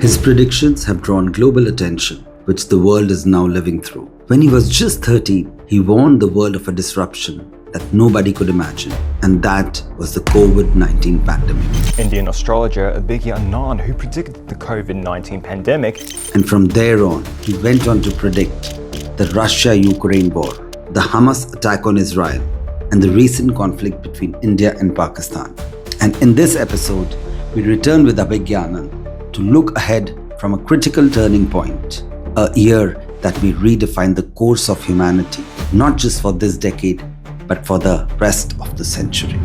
His predictions have drawn global attention, which the world is now living through. When he was just 13, he warned the world of a disruption that nobody could imagine, and that was the COVID-19 pandemic. Indian astrologer Abhigya Anand, who predicted the COVID-19 pandemic. And from there on, he went on to predict the Russia-Ukraine war, the Hamas attack on Israel, and the recent conflict between India and Pakistan. And in this episode, we return with Abhigya Anand to look ahead from a critical turning point, a year that will redefine the course of humanity, not just for this decade, but for the rest of the century.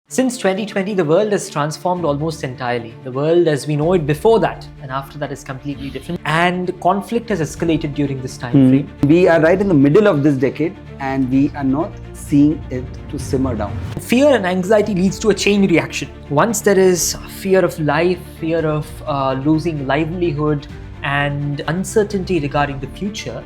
Since 2020, the world has transformed almost entirely. The world as we know it before that and after that is completely different. And conflict has escalated during this time frame. We are right in the middle of this decade and we are not seeing it to simmer down. Fear and anxiety leads to a chain reaction. Once there is fear of life, fear of losing livelihood and uncertainty regarding the future,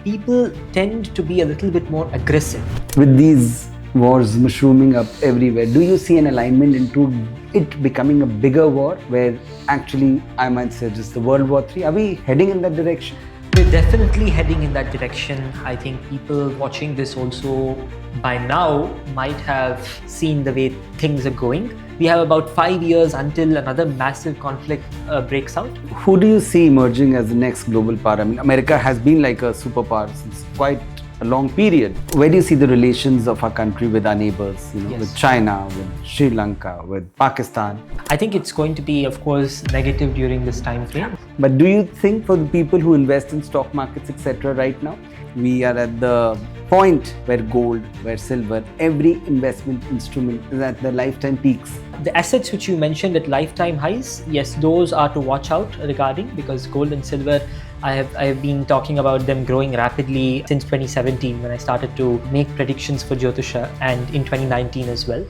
people tend to be a little bit more aggressive. With these wars mushrooming up everywhere, do you see an alignment into it becoming a bigger war where actually I might say just the World War III? Are we heading in that direction? We're definitely heading in that direction. I think people watching this also by now might have seen the way things are going. We have about 5 years until another massive conflict breaks out. Who do you see emerging as the next global power? I mean, America has been like a superpower since quite a long period. Where do you see the relations of our country with our neighbours, Yes. with China, with Sri Lanka, with Pakistan? I think it's going to be, of course, negative during this time frame. But do you think for the people who invest in stock markets, etc. right now, we are at the point where gold, where silver, every investment instrument is at the lifetime peaks? The assets which you mentioned at lifetime highs, yes, those are to watch out regarding, because gold and silver, I have been talking about them growing rapidly since 2017 when I started to make predictions for Jyotisha, and in 2019 as well.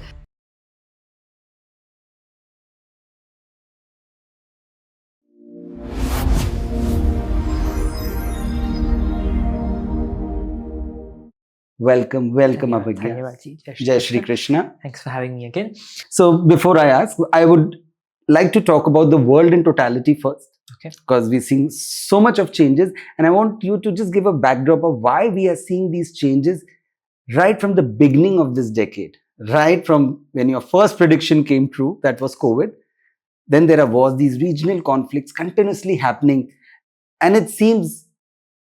Welcome, Abhigya. Dhanyavad ji. Jai Shri Krishna. Thanks for having me again. So before I ask, I would like to talk about the world in totality first. Okay. Because we're seeing so much of changes, and I want you to just give a backdrop of why we are seeing these changes right from the beginning of this decade, right from when your first prediction came true, that was COVID. Then there was these regional conflicts continuously happening, and it seems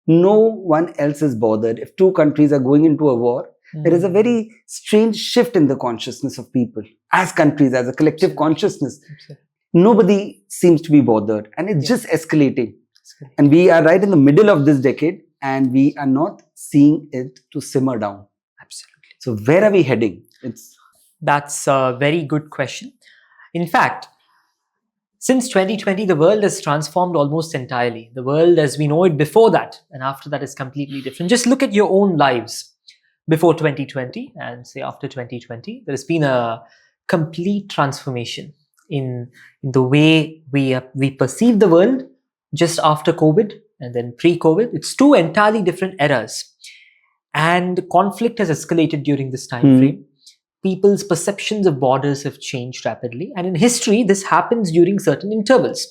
no one else is bothered. If two countries are going into a war, there is a very strange shift in the consciousness of people as countries, as a collective consciousness. Nobody seems to be bothered, and it's just escalating. And we are right in the middle of this decade and we are not seeing it to simmer down. Absolutely. So where are we heading? That's a very good question. In fact, since 2020, the world has transformed almost entirely. The world as we know it before that and after that is completely different. Just look at your own lives before 2020 and say after 2020. There has been a complete transformation in the way we perceive the world just after COVID and then pre-COVID. It's two entirely different eras. And conflict has escalated during this time frame. People's perceptions of borders have changed rapidly. And in history, this happens during certain intervals.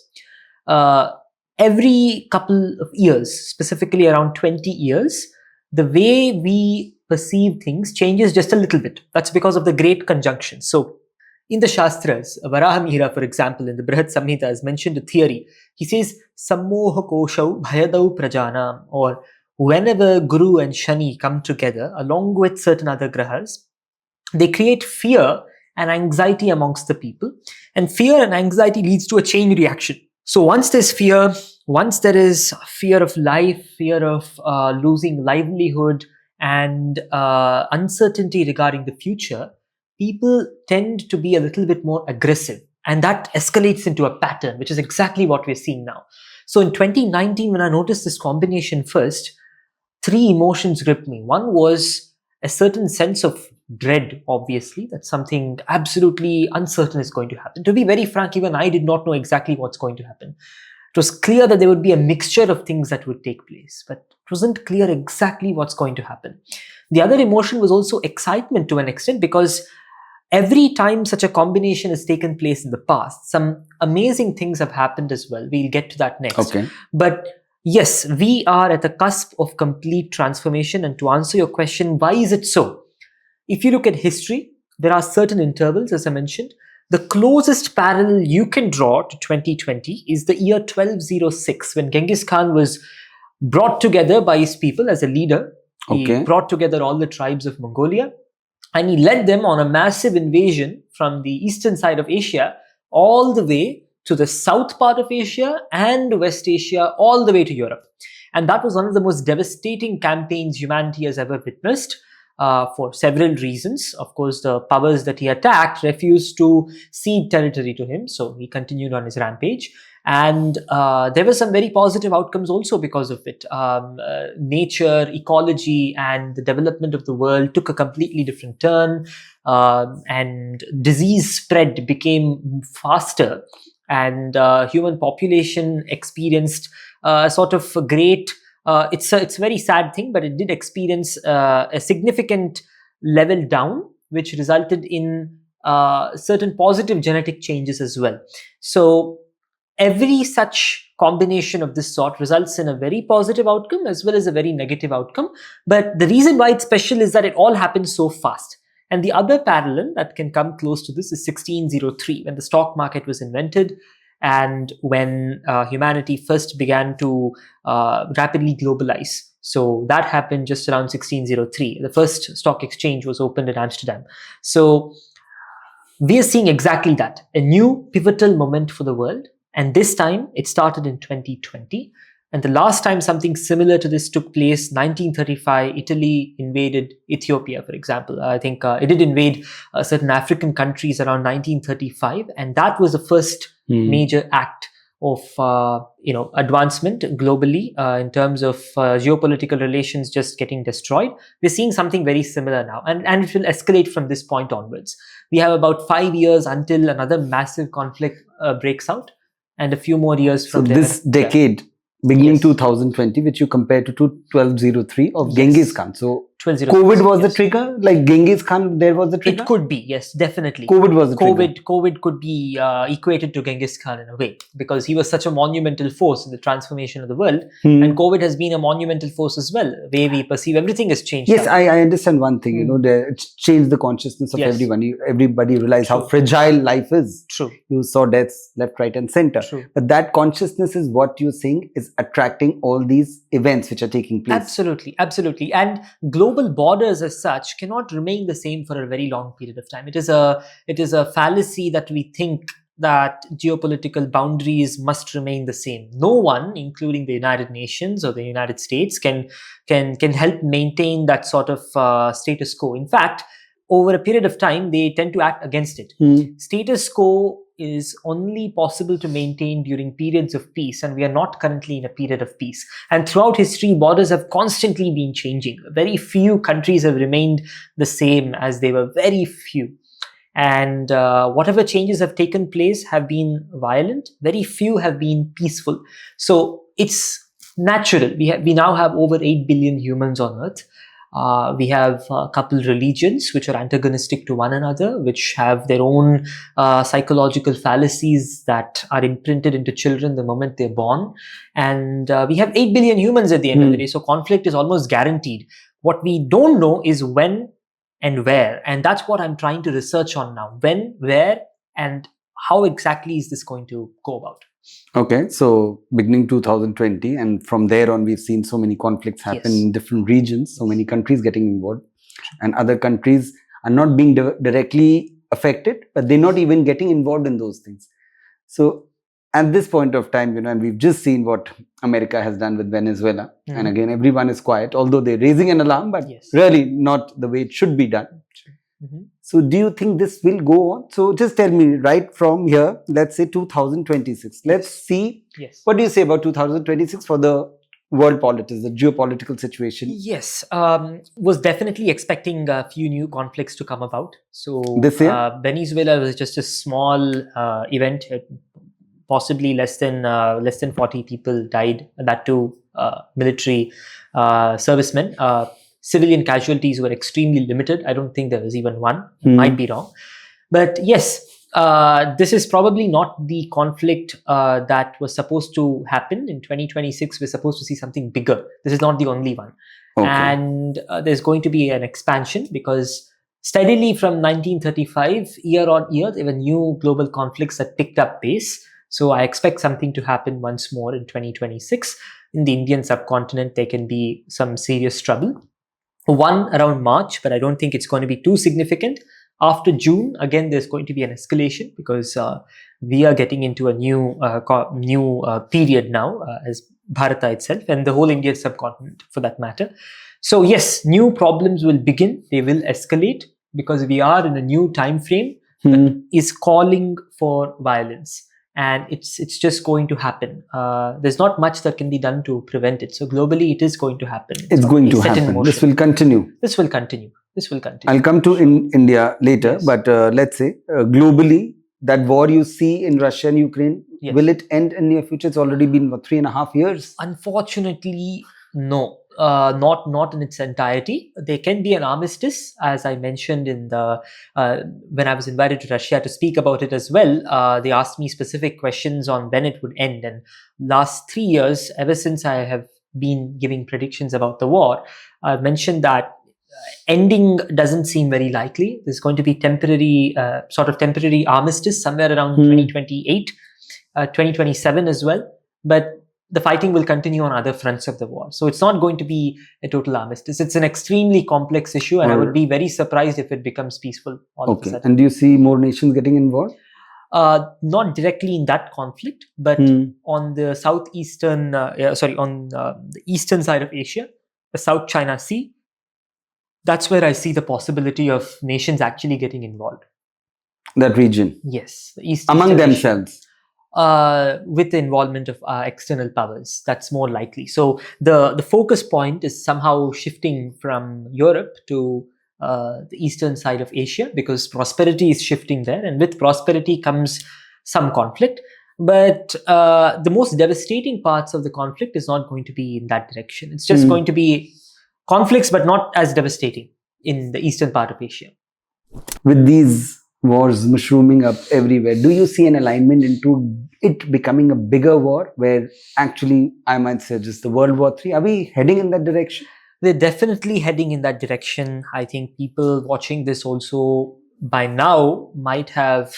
Every couple of years, specifically around 20 years, the way we perceive things changes just a little bit. That's because of the Great Conjunction. So in the Shastras, Varahamihira, for example, in the Brihat Samhita has mentioned a theory. He says, Sammoha koshau bhayadau prajanam, or whenever Guru and Shani come together, along with certain other grahas, they create fear and anxiety amongst the people. And fear and anxiety leads to a chain reaction. So once there's fear, once there is fear of life, fear of losing livelihood and uncertainty regarding the future, people tend to be a little bit more aggressive. And that escalates into a pattern, which is exactly what we're seeing now. So in 2019, when I noticed this combination first, three emotions gripped me. One was a certain sense of dread, obviously, that something absolutely uncertain is going to happen. To be very frank, even I did not know exactly what's going to happen. It was clear that there would be a mixture of things that would take place, but it wasn't clear exactly what's going to happen. The other emotion was also excitement to an extent, because every time such a combination has taken place in the past, some amazing things have happened as well. We'll get to that next. Okay. But yes, we are at the cusp of complete transformation. And to answer your question, why is it so? If you look at history, there are certain intervals, as I mentioned. The closest parallel you can draw to 2020 is the year 1206, when Genghis Khan was brought together by his people as a leader. He brought together all the tribes of Mongolia, and he led them on a massive invasion from the eastern side of Asia all the way to the south part of Asia and West Asia, all the way to Europe. And that was one of the most devastating campaigns humanity has ever witnessed. For several reasons. Of course, the powers that he attacked refused to cede territory to him, so he continued on his rampage. And there were some very positive outcomes also because of it. Nature, ecology, and the development of the world took a completely different turn, and disease spread became faster, and human population experienced sort of a great it's a very sad thing, but it did experience a significant level down, which resulted in certain positive genetic changes as well. So every such combination of this sort results in a very positive outcome as well as a very negative outcome. But the reason why it's special is that it all happens so fast. And the other parallel that can come close to this is 1603, when the stock market was invented, and when humanity first began to rapidly globalize. So that happened just around 1603. The first stock exchange was opened in Amsterdam. So we are seeing exactly that, a new pivotal moment for the world. And this time it started in 2020. And the last time something similar to this took place, 1935, Italy invaded Ethiopia, for example. I think it did invade certain African countries around 1935. And that was the first major act of advancement globally in terms of geopolitical relations just getting destroyed. We're seeing something very similar now, and it will escalate from this point onwards. We have about 5 years until another massive conflict breaks out, and a few more years from there. So this decade, beginning 2020, which you compare to 1203 of Genghis Khan. So COVID was the trigger, like Genghis Khan, there was the trigger? It could be, yes, definitely. COVID was the trigger. COVID could be equated to Genghis Khan in a way, because he was such a monumental force in the transformation of the world. And COVID has been a monumental force as well. The way we perceive everything has changed. Yes, I understand one thing, it's changed the consciousness of everyone. Everybody realized how fragile life is. True. You saw deaths left, right and center. True. But that consciousness is what you're saying is attracting all these events which are taking place. Absolutely, absolutely. And global borders as such cannot remain the same for a very long period of time. It is a fallacy that we think that geopolitical boundaries must remain the same. No one, including the United Nations or the United States, can help maintain that sort of status quo. In fact, over a period of time, they tend to act against it. Status quo is only possible to maintain during periods of peace, and we are not currently in a period of peace. And throughout history, borders have constantly been changing. Very few countries have remained the same as they were, very few. And whatever changes have taken place have been violent. Very few have been peaceful. So it's natural. We now have over 8 billion humans on Earth. We have a couple religions which are antagonistic to one another, which have their own psychological fallacies that are imprinted into children the moment they're born. And we have 8 billion humans at the end of the day. So conflict is almost guaranteed. What we don't know is when and where. And that's what I'm trying to research on now. When, where, and how exactly is this going to go about? Okay, so beginning 2020, and from there on, we've seen so many conflicts happen in different regions, so many countries getting involved, and other countries are not being directly affected, but they're not even getting involved in those things. So at this point of time, and we've just seen what America has done with Venezuela, and again, everyone is quiet, although they're raising an alarm, but really not the way it should be done. So do you think this will go on? So just tell me, right from here, let's say 2026. Let's see. What do you say about 2026 for the world politics, the geopolitical situation? Yes, was definitely expecting a few new conflicts to come about. So this year? Venezuela was just a small event. Possibly less than 40 people died. That too, military servicemen. Civilian casualties were extremely limited. I don't think there was even one. Might be wrong. But yes, this is probably not the conflict that was supposed to happen. In 2026, we're supposed to see something bigger. This is not the only one. Okay. And there's going to be an expansion because steadily from 1935, year on year, there were new global conflicts that picked up pace. So I expect something to happen once more in 2026. In the Indian subcontinent, there can be some serious trouble. One around March, but I don't think it's going to be too significant. After June, again, there's going to be an escalation because we are getting into a new period now as Bharata itself and the whole Indian subcontinent for that matter. So yes, new problems will begin. They will escalate because we are in a new time frame that is calling for violence. And it's just going to happen. There's not much that can be done to prevent it. So globally, it is going to happen. It's going to happen. This will continue. This will continue. This will continue. I'll come to India later, Yes. but let's say globally, that war you see in Russia and Ukraine, Yes. will it end in near future? It's already been 3.5 years. Unfortunately, no. Not in its entirety. There can be an armistice, as I mentioned in the when I was invited to Russia to speak about it as well. They asked me specific questions on when it would end. And last 3 years, ever since I have been giving predictions about the war, I mentioned that ending doesn't seem very likely. There's going to be temporary armistice somewhere around 2028, 2027 as well. But the fighting will continue on other fronts of the war. So it's not going to be a total armistice. It's an extremely complex issue, and I would be very surprised if it becomes peaceful all of a sudden. And do you see more nations getting involved? Not directly in that conflict, but on the the eastern side of Asia, the South China Sea, that's where I see the possibility of nations actually getting involved. That region? Yes. Among themselves? With the involvement of external powers. That's more likely. So the focus point is somehow shifting from Europe to the eastern side of Asia because prosperity is shifting there. And with prosperity comes some conflict. But the most devastating parts of the conflict is not going to be in that direction. It's just going to be conflicts, but not as devastating in the eastern part of Asia. With these wars mushrooming up everywhere, do you see an alignment into it becoming a bigger war where actually I might say just the World War III? Are we heading in that direction? We're definitely heading in that direction. I think people watching this also by now might have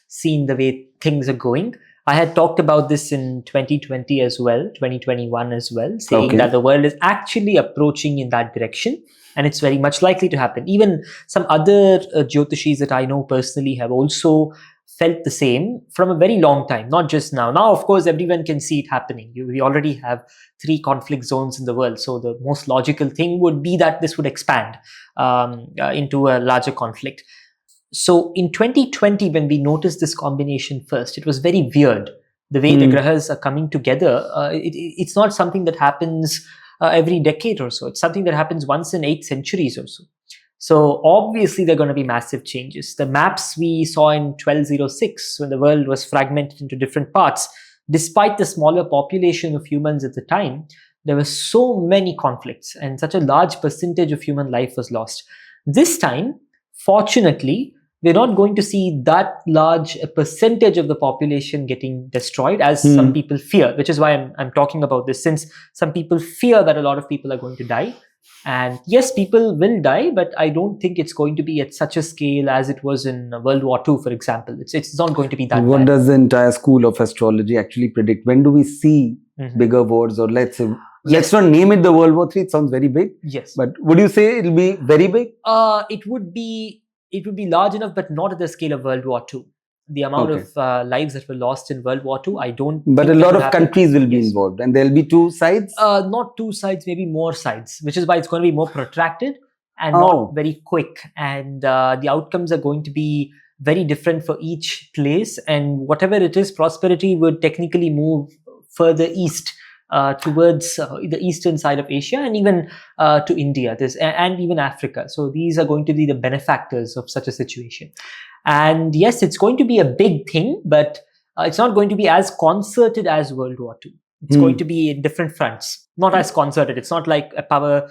seen the way things are going. I had talked about this in 2020 as well, 2021 as well, saying that the world is actually approaching in that direction. And it's very much likely to happen. Even some other Jyotishis that I know personally have also felt the same from a very long time, not just now. Now, of course, everyone can see it happening. We already have 3 conflict zones in the world. So the most logical thing would be that this would expand into a larger conflict. So in 2020, when we noticed this combination first, it was very weird. The way the grahas are coming together, it's not something that happens every decade or so. It's something that happens once in 8 centuries or so. So obviously there are going to be massive changes. The maps we saw in 1206, when the world was fragmented into different parts, despite the smaller population of humans at the time, there were so many conflicts and such a large percentage of human life was lost. This time, fortunately, we're not going to see that large a percentage of the population getting destroyed as some people fear, which is why I'm talking about this, since some people fear that a lot of people are going to die. And yes, people will die, but I don't think it's going to be at such a scale as it was in World War II, for example. It's not going to be that What bad. does the entire school of astrology actually predict? When do we see bigger wars, or let's say, let's not name it the World War III, it sounds very big. Yes. But would you say it'll be very big? It would be large enough, but not at the scale of World War II. The amount of lives that were lost in World War II, I don't But think a lot that of countries will be involved, and there'll be 2 sides? Not 2 sides, maybe more sides, which is why it's going to be more protracted and not very quick. And the outcomes are going to be very different for each place. And whatever it is, prosperity would technically move further east towards the eastern side of Asia and even to India and even Africa. So these are going to be the benefactors of such a situation. And yes, it's going to be a big thing, but it's not going to be as concerted as World War II. It's going to be in different fronts, not as concerted. It's not like a power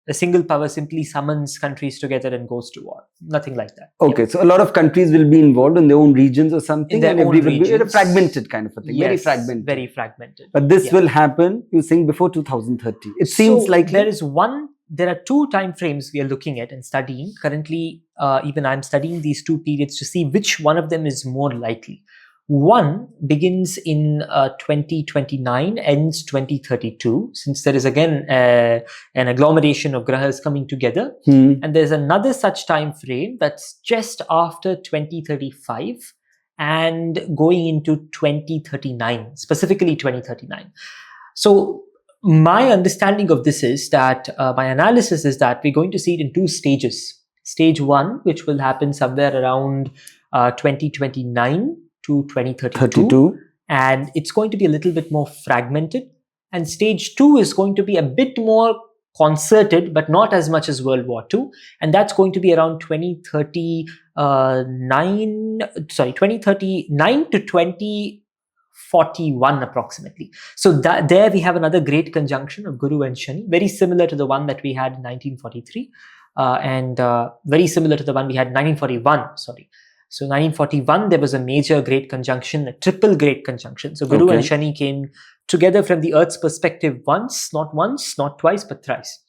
a single power simply summons countries together and goes to war. Nothing like that. Okay, so a lot of countries will be involved in their own regions or something, In their and own every will be a regions. fragmented kind of a thing, very Yes, fragmented. very fragmented. But this Yeah. will happen, you think, before 2030. It seems So likely. there are two time frames we are looking at and studying. Currently, even I'm studying these two periods to see which one of them is more likely. One begins in 2029, ends 2032, since there is again an agglomeration of grahas coming together. And there's another such time frame that's just after 2035 and going into 2039, specifically 2039. So my understanding of this is that, my analysis is that we're going to see it in two stages. Stage one, which will happen somewhere around 2029 to 2032. 32. And it's going to be a little bit more fragmented. And stage two is going to be a bit more concerted, but not as much as World War II. And that's going to be around 2039 to 2041 approximately. So there we have another great conjunction of Guru and Shani, very similar to the one that we had in 1943, and very similar to the one we had in 1941. So 1941, there was a major great conjunction, a triple great conjunction. So Guru and Shani came together from the Earth's perspective once, not twice, but thrice.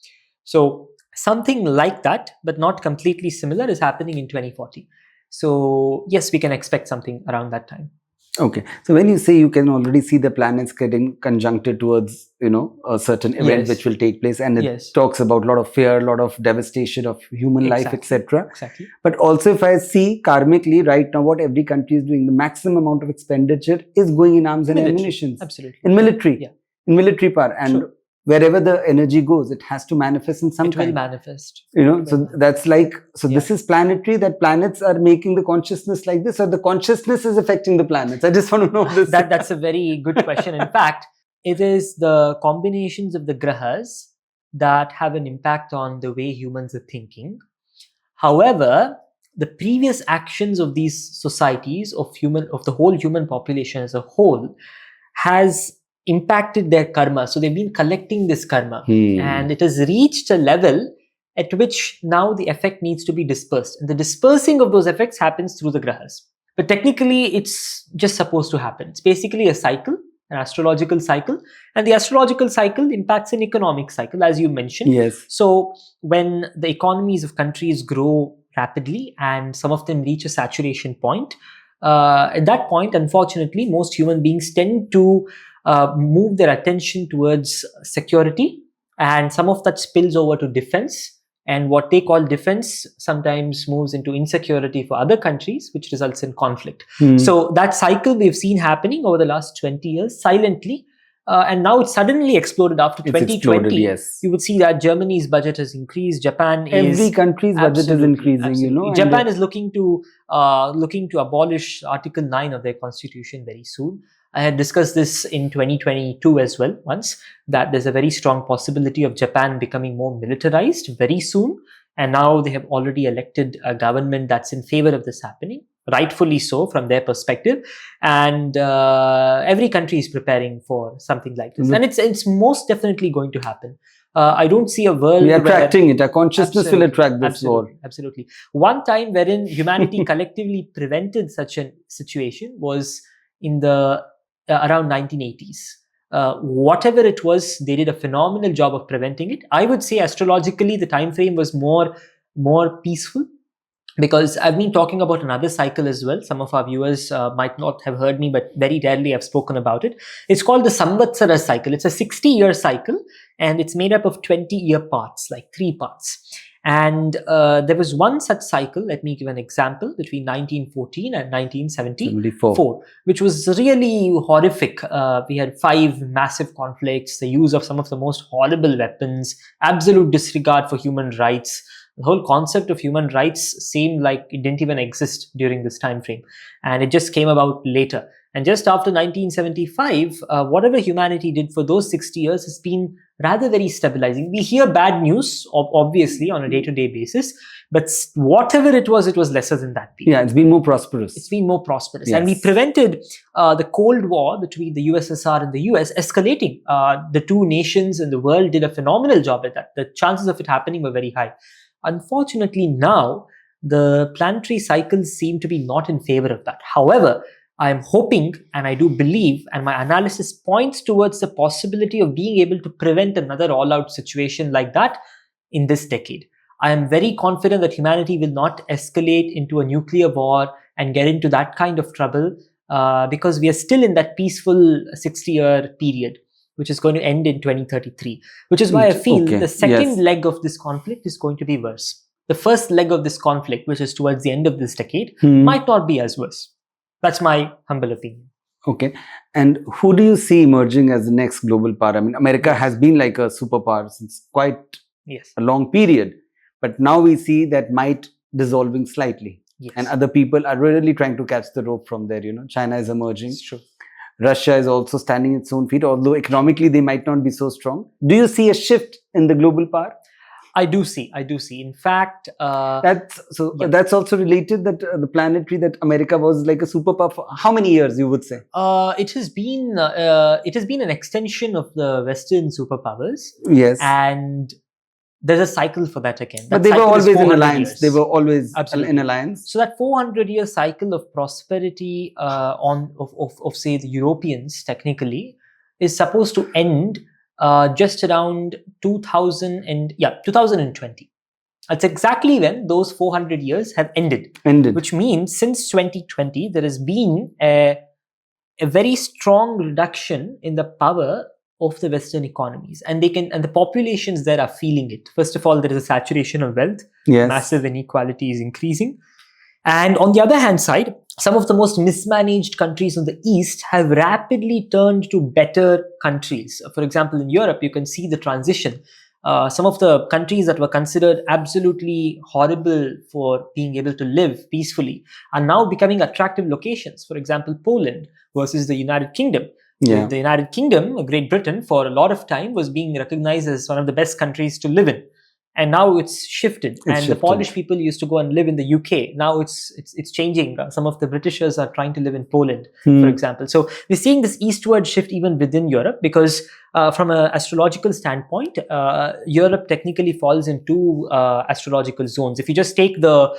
So something like that, but not completely similar, is happening in 2040. So yes, we can expect something around that time. Okay. So when you say you can already see the planets getting conjuncted towards, a certain event Yes. which will take place, and it Yes. talks about a lot of fear, a lot of devastation of human life, etc. Exactly. But also, if I see karmically right now what every country is doing, the maximum amount of expenditure is going in arms and ammunition. Absolutely. In military. Yeah. In military power. And Sure. wherever the energy goes, it has to manifest in some It will kind. manifest. So that's like, Yeah. this is planetary, that planets are making the consciousness like this, or the consciousness is affecting the planets? I just want to know this. That's a very good question. In fact, it is the combinations of the grahas that have an impact on the way humans are thinking. However, the previous actions of these societies, of the whole human population as a whole, has impacted their karma. So they've been collecting this karma, and it has reached a level at which now the effect needs to be dispersed. And the dispersing of those effects happens through the grahas. But technically, it's just supposed to happen. It's basically a cycle, an astrological cycle. And the astrological cycle impacts an economic cycle, as you mentioned. Yes. So when the economies of countries grow rapidly and some of them reach a saturation point, at that point, unfortunately, most human beings tend to move their attention towards security, and some of that spills over to defense. And what they call defense sometimes moves into insecurity for other countries, which results in conflict. So that cycle we've seen happening over the last 20 years silently. And now it's suddenly exploded after 2020. Yes. You would see that Germany's budget has increased. Every country's budget is increasing, Japan is looking to abolish Article 9 of their constitution very soon. I had discussed this in 2022 as well once, that there's a very strong possibility of Japan becoming more militarized very soon. And now they have already elected a government that's in favor of this happening, rightfully so from their perspective. And every country is preparing for something like this. And it's most definitely going to happen. I don't see a world we are attracting it. Our consciousness will attract this war. Absolutely. One time wherein humanity collectively prevented such a situation was in the around 1980s. Whatever it was, they did a phenomenal job of preventing it. I would say astrologically, the time frame was more peaceful, because I've been talking about another cycle as well. Some of our viewers might not have heard me, but very rarely I've spoken about it. It's called the Samvatsara cycle. It's a 60-year cycle, and it's made up of 20-year parts, like 3 parts. And there was one such cycle, let me give an example, between 1914 and 1974, which was really horrific. We had 5 massive conflicts, the use of some of the most horrible weapons, absolute disregard for human rights. The whole concept of human rights seemed like it didn't even exist during this time frame. And it just came about later. And just after 1975, whatever humanity did for those 60 years has been rather very stabilizing. We hear bad news, obviously, on a day-to-day basis, but whatever it was lesser than that period. Yeah, it's been more prosperous. It's been more prosperous. Yes. And we prevented the Cold War between the USSR and the US escalating. The two nations in the world did a phenomenal job at that. The chances of it happening were very high. Unfortunately, now, the planetary cycles seem to be not in favor of that. However, I am hoping, and I do believe, and my analysis points towards the possibility of being able to prevent another all-out situation like that in this decade. I am very confident that humanity will not escalate into a nuclear war and get into that kind of trouble because we are still in that peaceful 60-year period, which is going to end in 2033, which is why I feel the second leg of this conflict is going to be worse. The first leg of this conflict, which is towards the end of this decade, might not be as worse. That's my humble opinion. Okay. And who do you see emerging as the next global power? I mean, America has been like a superpower since quite a long period. But now we see that might dissolving slightly. Yes. And other people are really trying to catch the rope from there. China is emerging. It's true. Russia is also standing its own feet, although economically they might not be so strong. Do you see a shift in the global power? I do see. In fact, that's also related that the planetary that America was like a superpower for how many years, you would say? It has been an extension of the Western superpowers. Yes. And there's a cycle for that again. But they were always in alliance. Years. They were always in alliance. So that 400-year cycle of prosperity of say the Europeans technically is supposed to end just around 2020. That's exactly when those 400 years have ended. Which means since 2020, there has been a very strong reduction in the power of the Western economies, and the populations there are feeling it. First of all, there is a saturation of wealth. Yes. Massive inequality is increasing. And on the other hand side, some of the most mismanaged countries on the East have rapidly turned to better countries. For example, in Europe, you can see the transition. Some of the countries that were considered absolutely horrible for being able to live peacefully are now becoming attractive locations. For example, Poland versus the United Kingdom. Yeah. The United Kingdom, Great Britain, for a lot of time was being recognized as one of the best countries to live in. And now it's shifted. The Polish people used to go and live in the UK. Now it's changing. Some of the Britishers are trying to live in Poland, for example. So we're seeing this eastward shift even within Europe because from an astrological standpoint, Europe technically falls in two astrological zones. If you just take the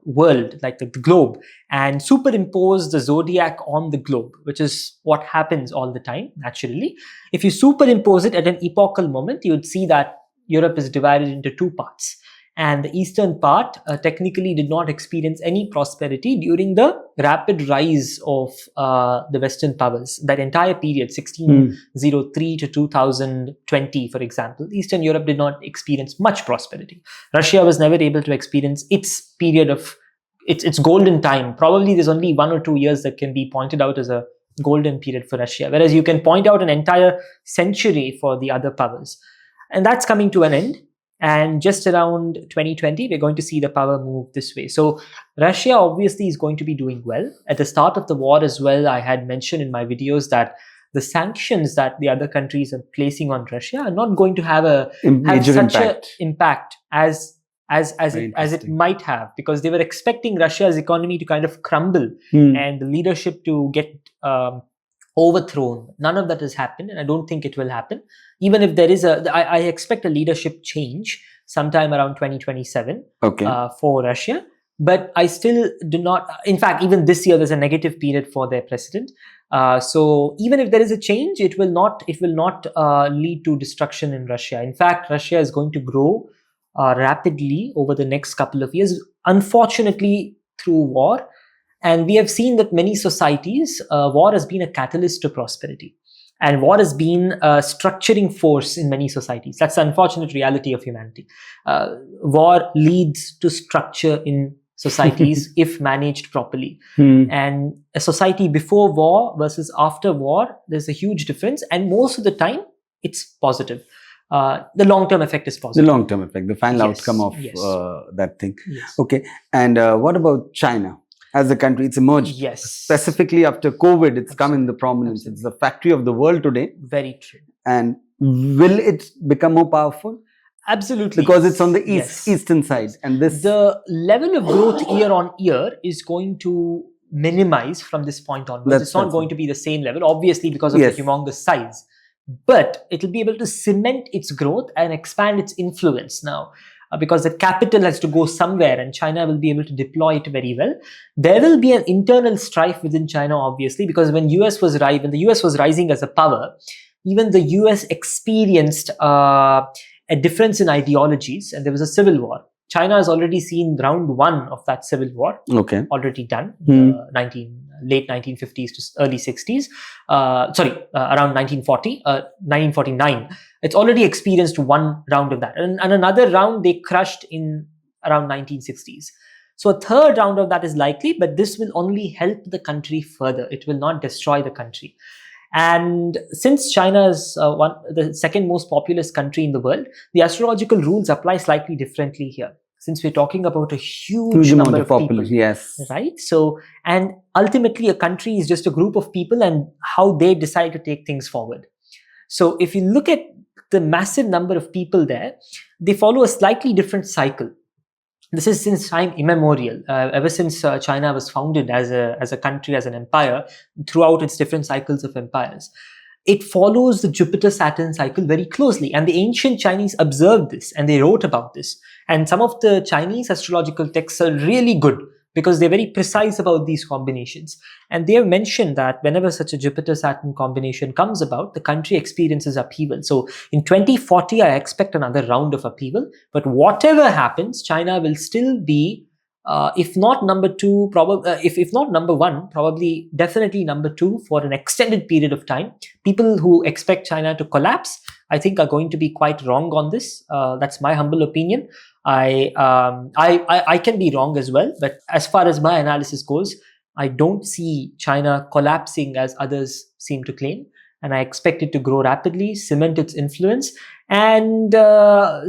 world, like the globe, and superimpose the zodiac on the globe, which is what happens all the time, naturally. If you superimpose it at an epochal moment, you would see that Europe is divided into two parts. And the eastern part technically did not experience any prosperity during the rapid rise of the Western powers. That entire period, 1603 to 2020, for example, Eastern Europe did not experience much prosperity. Russia was never able to experience its period of its golden time. Probably there's only 1 or 2 years that can be pointed out as a golden period for Russia, whereas you can point out an entire century for the other powers. And that's coming to an end. And just around 2020, we're going to see the power move this way. So Russia obviously is going to be doing well. At the start of the war as well, I had mentioned in my videos that the sanctions that the other countries are placing on Russia are not going to have such an impact as it might have, because they were expecting Russia's economy to kind of crumble and the leadership to get overthrown. None of that has happened, and I don't think it will happen. Even if there is I expect a leadership change sometime around 2027 for Russia. But I still do not, in fact, even this year, there's a negative period for their president. So even if there is a change, it will not lead to destruction in Russia. In fact, Russia is going to grow rapidly over the next couple of years, unfortunately through war. And we have seen that many societies, war has been a catalyst to prosperity. And war has been a structuring force in many societies. That's the unfortunate reality of humanity. War leads to structure in societies if managed properly. And a society before war versus after war, there's a huge difference. And most of the time, it's positive. The long-term effect is positive. The long-term effect, the final outcome of that thing. Yes. Okay. And what about China? as a country. It's emerged. Yes. Specifically after COVID, it's come in the prominence. Absolutely. It's the factory of the world today. Very true. And will it become more powerful? Absolutely. Because it's on the Yes. eastern side. And this... The level of growth year on year is going to minimize from this point onwards. It's not going to be the same level, obviously, because of the humongous size. But it will be able to cement its growth and expand its influence now. Because the capital has to go somewhere and China will be able to deploy it very well. There will be an internal strife within China, obviously, because when the US was rising as a power, even the US experienced a difference in ideologies and there was a civil war. China has already seen round one of that civil war already done, late 1950s to early 60s. Around 1949. It's already experienced one round of that. And another round they crushed in around 1960s. So a third round of that is likely, but this will only help the country further. It will not destroy the country. And since China is the second most populous country in the world, the astrological rules apply slightly differently here. Since we're talking about a huge number of people, yes, right? So, and ultimately a country is just a group of people and how they decide to take things forward. So if you look at the massive number of people there, they follow a slightly different cycle. This is since time immemorial, ever since China was founded as a country, as an empire, throughout its different cycles of empires. It follows the Jupiter-Saturn cycle very closely. And the ancient Chinese observed this and they wrote about this. And some of the Chinese astrological texts are really good because they're very precise about these combinations. And they have mentioned that whenever such a Jupiter-Saturn combination comes about, the country experiences upheaval. So in 2040, I expect another round of upheaval. But whatever happens, China will still be, if not number two, if not number one, probably definitely number two for an extended period of time. People who expect China to collapse, I think, are going to be quite wrong on this. That's my humble opinion. I can be wrong as well, but as far as my analysis goes, I don't see China collapsing as others seem to claim. And I expect it to grow rapidly, cement its influence. And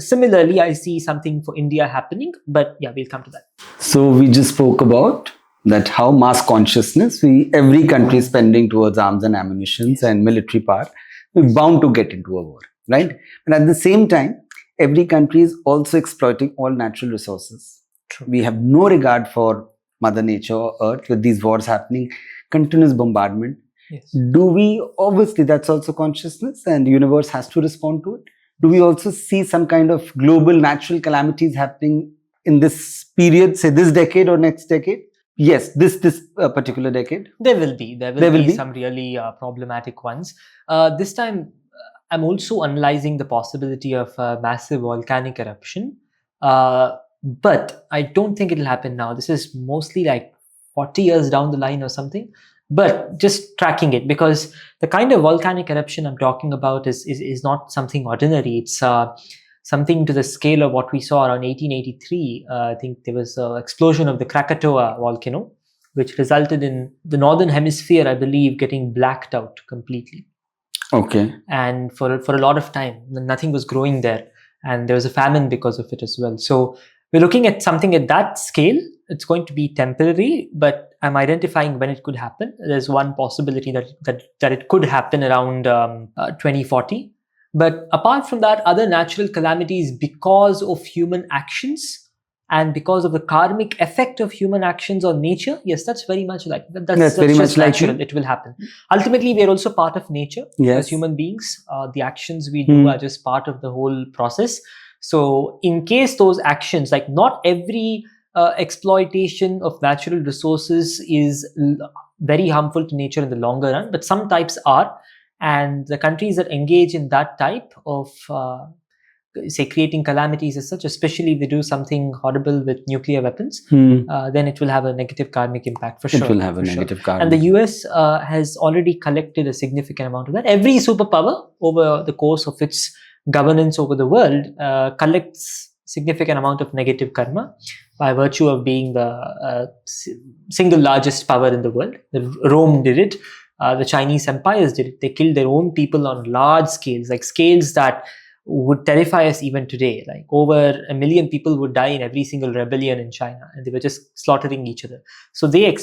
similarly, I see something for India happening. But yeah, we'll come to that. So we just spoke about that how mass consciousness, every country is spending towards arms and ammunitions and military power. We're bound to get into a war, right? But at the same time, every country is also exploiting all natural resources. True. We have no regard for Mother Nature or Earth with these wars happening, continuous bombardment. Yes. Do we, obviously that's also consciousness and the universe has to respond to it. Do we also see some kind of global natural calamities happening in this period, say this decade or next decade? Yes, this particular decade. There will be some really problematic ones. This time, I'm also analyzing the possibility of a massive volcanic eruption. But I don't think it'll happen now. This is mostly like 40 years down the line or something. But just tracking it, because the kind of volcanic eruption I'm talking about is not something ordinary. It's something to the scale of what we saw around 1883. I think there was an explosion of the Krakatoa volcano, which resulted in the northern hemisphere, I believe, getting blacked out completely. Okay. And for a lot of time, nothing was growing there. And there was a famine because of it as well. So we're looking at something at that scale. It's going to be temporary, but I'm identifying when it could happen. There's one possibility that it could happen around 2040. But apart from that, other natural calamities because of human actions and because of the karmic effect of human actions on nature, yes, that's very much like that's very much natural. It will happen. Ultimately, we are also part of nature as human beings. The actions we do are just part of the whole process. So in case those actions, like not every exploitation of natural resources is very harmful to nature in the longer run, but some types are. And the countries that engage in that type of, say, creating calamities as such, especially if they do something horrible with nuclear weapons, then it will have a negative karmic impact for sure. It will have a negative karmic. And the US has already collected a significant amount of that. Every superpower over the course of its governance over the world collects significant amount of negative karma by virtue of being the single largest power in the world. Rome did it. The Chinese empires did it. They killed their own people on large scales, like scales that would terrify us even today. Like over 1 million people would die in every single rebellion in China, and they were just slaughtering each other. So they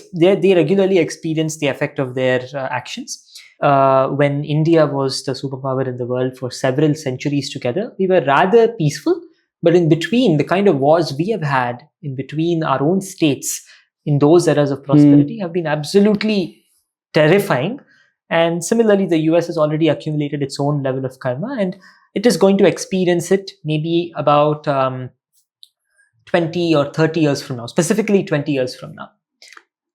regularly experience the effect of their actions. When India was the superpower in the world for several centuries together, we were rather peaceful. But in between, the kind of wars we have had in between our own states in those eras of prosperity have been absolutely terrifying. And similarly, the US has already accumulated its own level of karma, and it is going to experience it maybe about 20 or 30 years from now, specifically 20 years from now.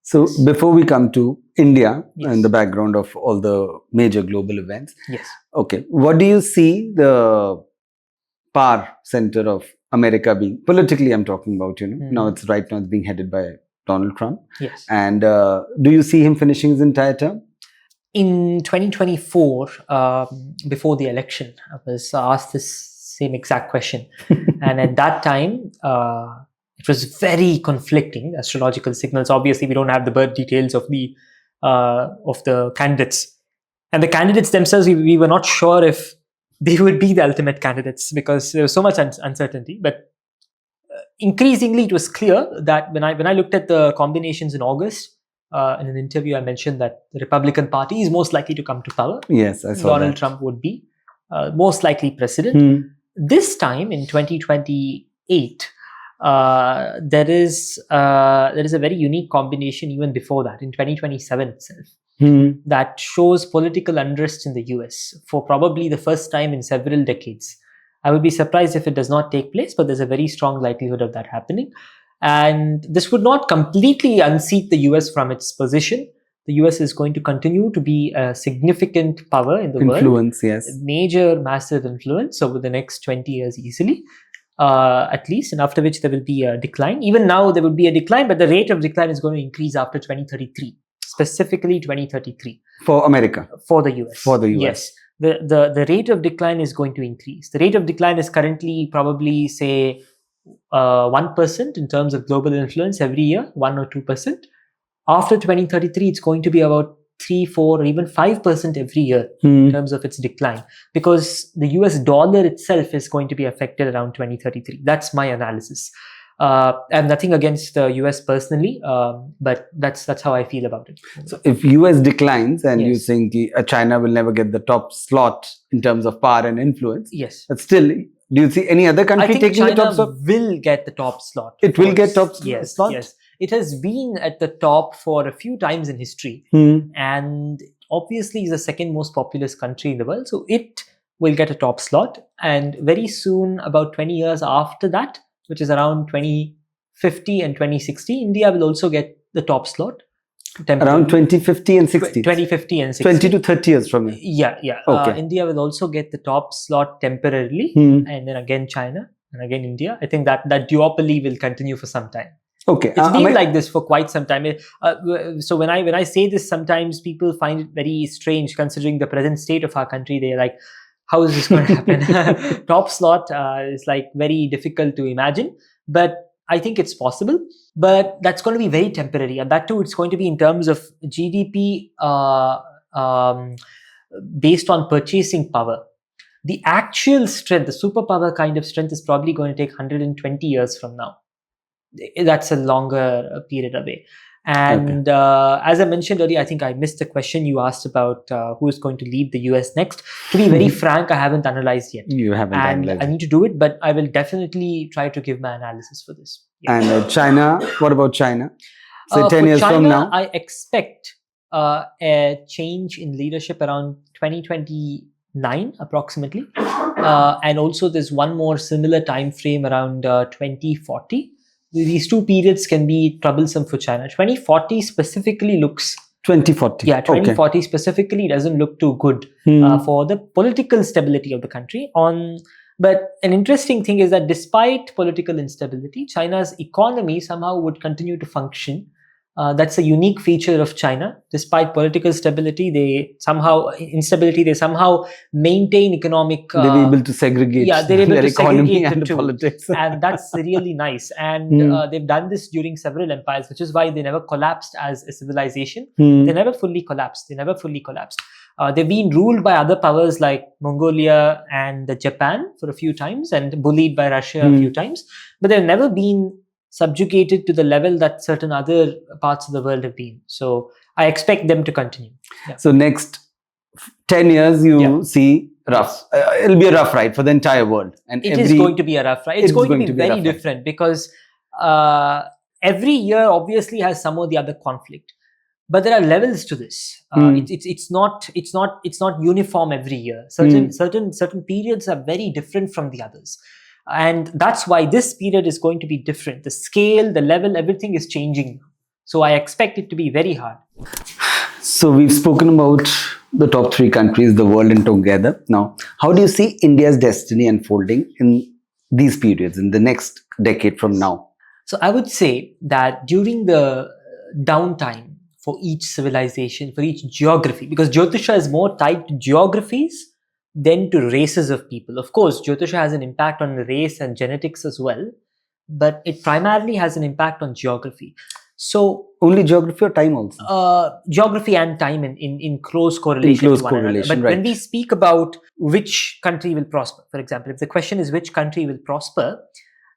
So before we come to India Yes. and the background of all the major global events, Yes. okay, what do you see the power center of America being? Politically, I'm talking about, now it's being headed by Donald Trump. Yes. And do you see him finishing his entire term? In 2024, before the election, I was asked this same exact question. And at that time, it was very conflicting astrological signals. Obviously, we don't have the birth details of the candidates. And the candidates themselves, we were not sure if they would be the ultimate candidates because there was so much uncertainty. But increasingly, it was clear that when I looked at the combinations in August, in an interview, I mentioned that the Republican Party is most likely to come to power. Yes, I saw Donald that. Trump would be most likely president. This time in 2028, there is a very unique combination even before that, in 2027 itself, that shows political unrest in the US for probably the first time in several decades. I would be surprised if it does not take place, but there's a very strong likelihood of that happening. And this would not completely unseat the US from its position. The US is going to continue to be a significant power in the world. Influence, yes. Major, massive influence over the next 20 years easily, at least, and after which there will be a decline. Even now there will be a decline, but the rate of decline is going to increase after 2033, specifically 2033. For America? For the US. For the US. Yes. The rate of decline is going to increase. The rate of decline is currently probably, say, 1% in terms of global influence every year, 1 or 2%. After 2033, it's going to be about 3, 4, or even 5% every year in terms of its decline, because the US dollar itself is going to be affected around 2033. That's my analysis. I have nothing against the US personally, but that's how I feel about it. So if US declines and you Yes. think China will never get the top slot in terms of power and influence, Yes. but still, do you see any other I country think taking China the top slot? will get the top slot. It will get top Yes, slot? yes. It has been at the top for a few times in history, and obviously is the second most populous country in the world. So it will get a top slot, and very soon, about 20 years after that, which is around 2050 and 2060, India will also get the top slot. Around 2050 and 60? 2050 and 60. 20 to 30 years from now? Yeah. Okay. India will also get the top slot temporarily, and then again China, and again India. I think that duopoly will continue for some time. Okay. It's been like this for quite some time. So when I say this, sometimes people find it very strange considering the present state of our country. They're like, how is this going to happen? Top slot is like very difficult to imagine, but I think it's possible. But that's going to be very temporary, and that too, it's going to be in terms of GDP based on purchasing power. The actual strength, the superpower kind of strength, is probably going to take 120 years from now. That's a longer period away. And as I mentioned earlier, I think I missed the question you asked about who is going to lead the US next. To be very frank, I haven't analyzed yet. You haven't analyzed. I need to do it, but I will definitely try to give my analysis for this. Yeah. And China, what about China? Say 10 years China, from now? I expect a change in leadership around 2029 approximately. And also there's one more similar time frame around 2040. These two periods can be troublesome for China. 2040 specifically looks... 2040. Yeah, 2040 specifically doesn't look too good for the political stability of the country. But an interesting thing is that despite political instability, China's economy somehow would continue to function. That's a unique feature of China. Despite political instability, they somehow maintain economic... they were able to segregate they're able their to economy segregate and the two. politics. And that's really nice. And they've done this during several empires, which is why they never collapsed as a civilization. They never fully collapsed. They've been ruled by other powers like Mongolia and Japan for a few times, and bullied by Russia a few times, but they've never been subjugated to the level that certain other parts of the world have been. So I expect them to continue. Yeah. So next 10 years, you Yeah. see rough. It'll be a rough ride for the entire world. And It is going to be a rough ride. It's going to be a very rough ride. different because every year obviously has some or the other conflict, but there are levels to this. It's not uniform every year. Certain periods are very different from the others, and that's why this period is going to be different. The scale, the level, everything is changing. So I expect it to be very hard. So we've spoken about the top 3 countries, the world and together. Now, how do you see India's destiny unfolding in these periods, in the next decade from now? So I would say that during the downtime for each civilization, for each geography, because Jyotisha is more tied to geographies than to races of people. Of course, Jyotisha has an impact on race and genetics as well, but it primarily has an impact on geography. So only geography or time also? Geography and time in close correlation close to one correlation, another. But right. when we speak about which country will prosper, for example, if the question is which country will prosper,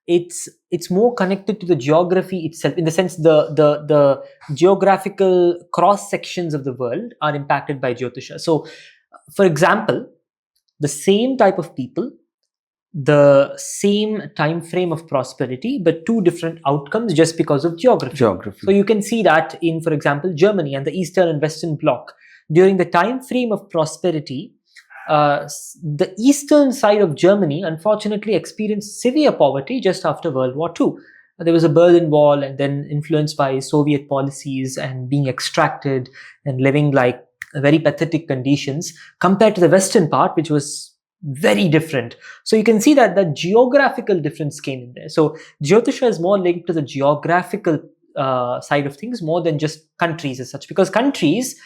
it's more connected to the geography itself, in the sense the geographical cross sections of the world are impacted by Jyotisha. So, for example, the same type of people, the same time frame of prosperity, but 2 different outcomes just because of geography. So you can see that in, for example, Germany and the Eastern and Western Bloc. During the time frame of prosperity, the eastern side of Germany unfortunately experienced severe poverty just after World War II. There was a Berlin Wall, and then influenced by Soviet policies and being extracted and living like very pathetic conditions, compared to the western part, which was very different. So you can see that the geographical difference came in there. So Jyotisha is more linked to the geographical side of things more than just countries as such, because countries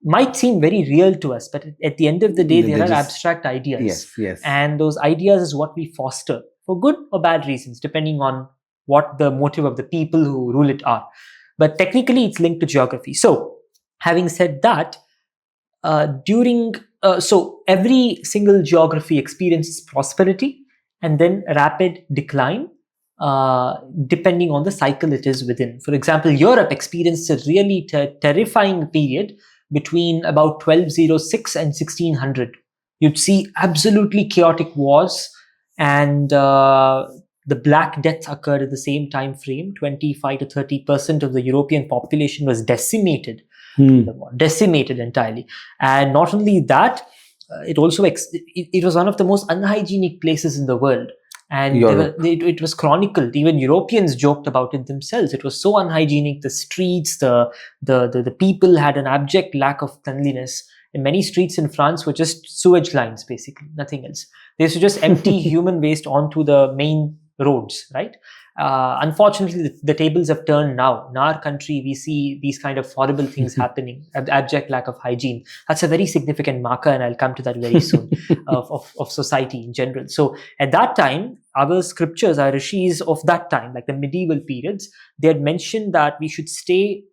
might seem very real to us, but at the end of the day, they are abstract ideas. Yes. And those ideas is what we foster for good or bad reasons, depending on what the motive of the people who rule it are. But technically, it's linked to geography. So having said that, so every single geography experiences prosperity and then rapid decline, depending on the cycle it is within. For example, Europe experienced a really terrifying period between about 1206 and 1600. You'd see absolutely chaotic wars, and the Black Death occurred at the same time frame. 25 to 30% of the European population was decimated. Decimated entirely. And not only that, it also it was one of the most unhygienic places in the world, and it was chronicled. Even Europeans joked about it themselves. It was so unhygienic. The streets, the people had an abject lack of cleanliness, and many streets in France were just sewage lines, basically, nothing else. They used to just empty human waste onto the main roads, right? Unfortunately, the tables have turned now. In our country, we see these kind of horrible things happening, abject lack of hygiene. That's a very significant marker, and I'll come to that very soon, of society in general. So at that time, our scriptures, our rishis of that time, like the medieval periods, they had mentioned that we should stay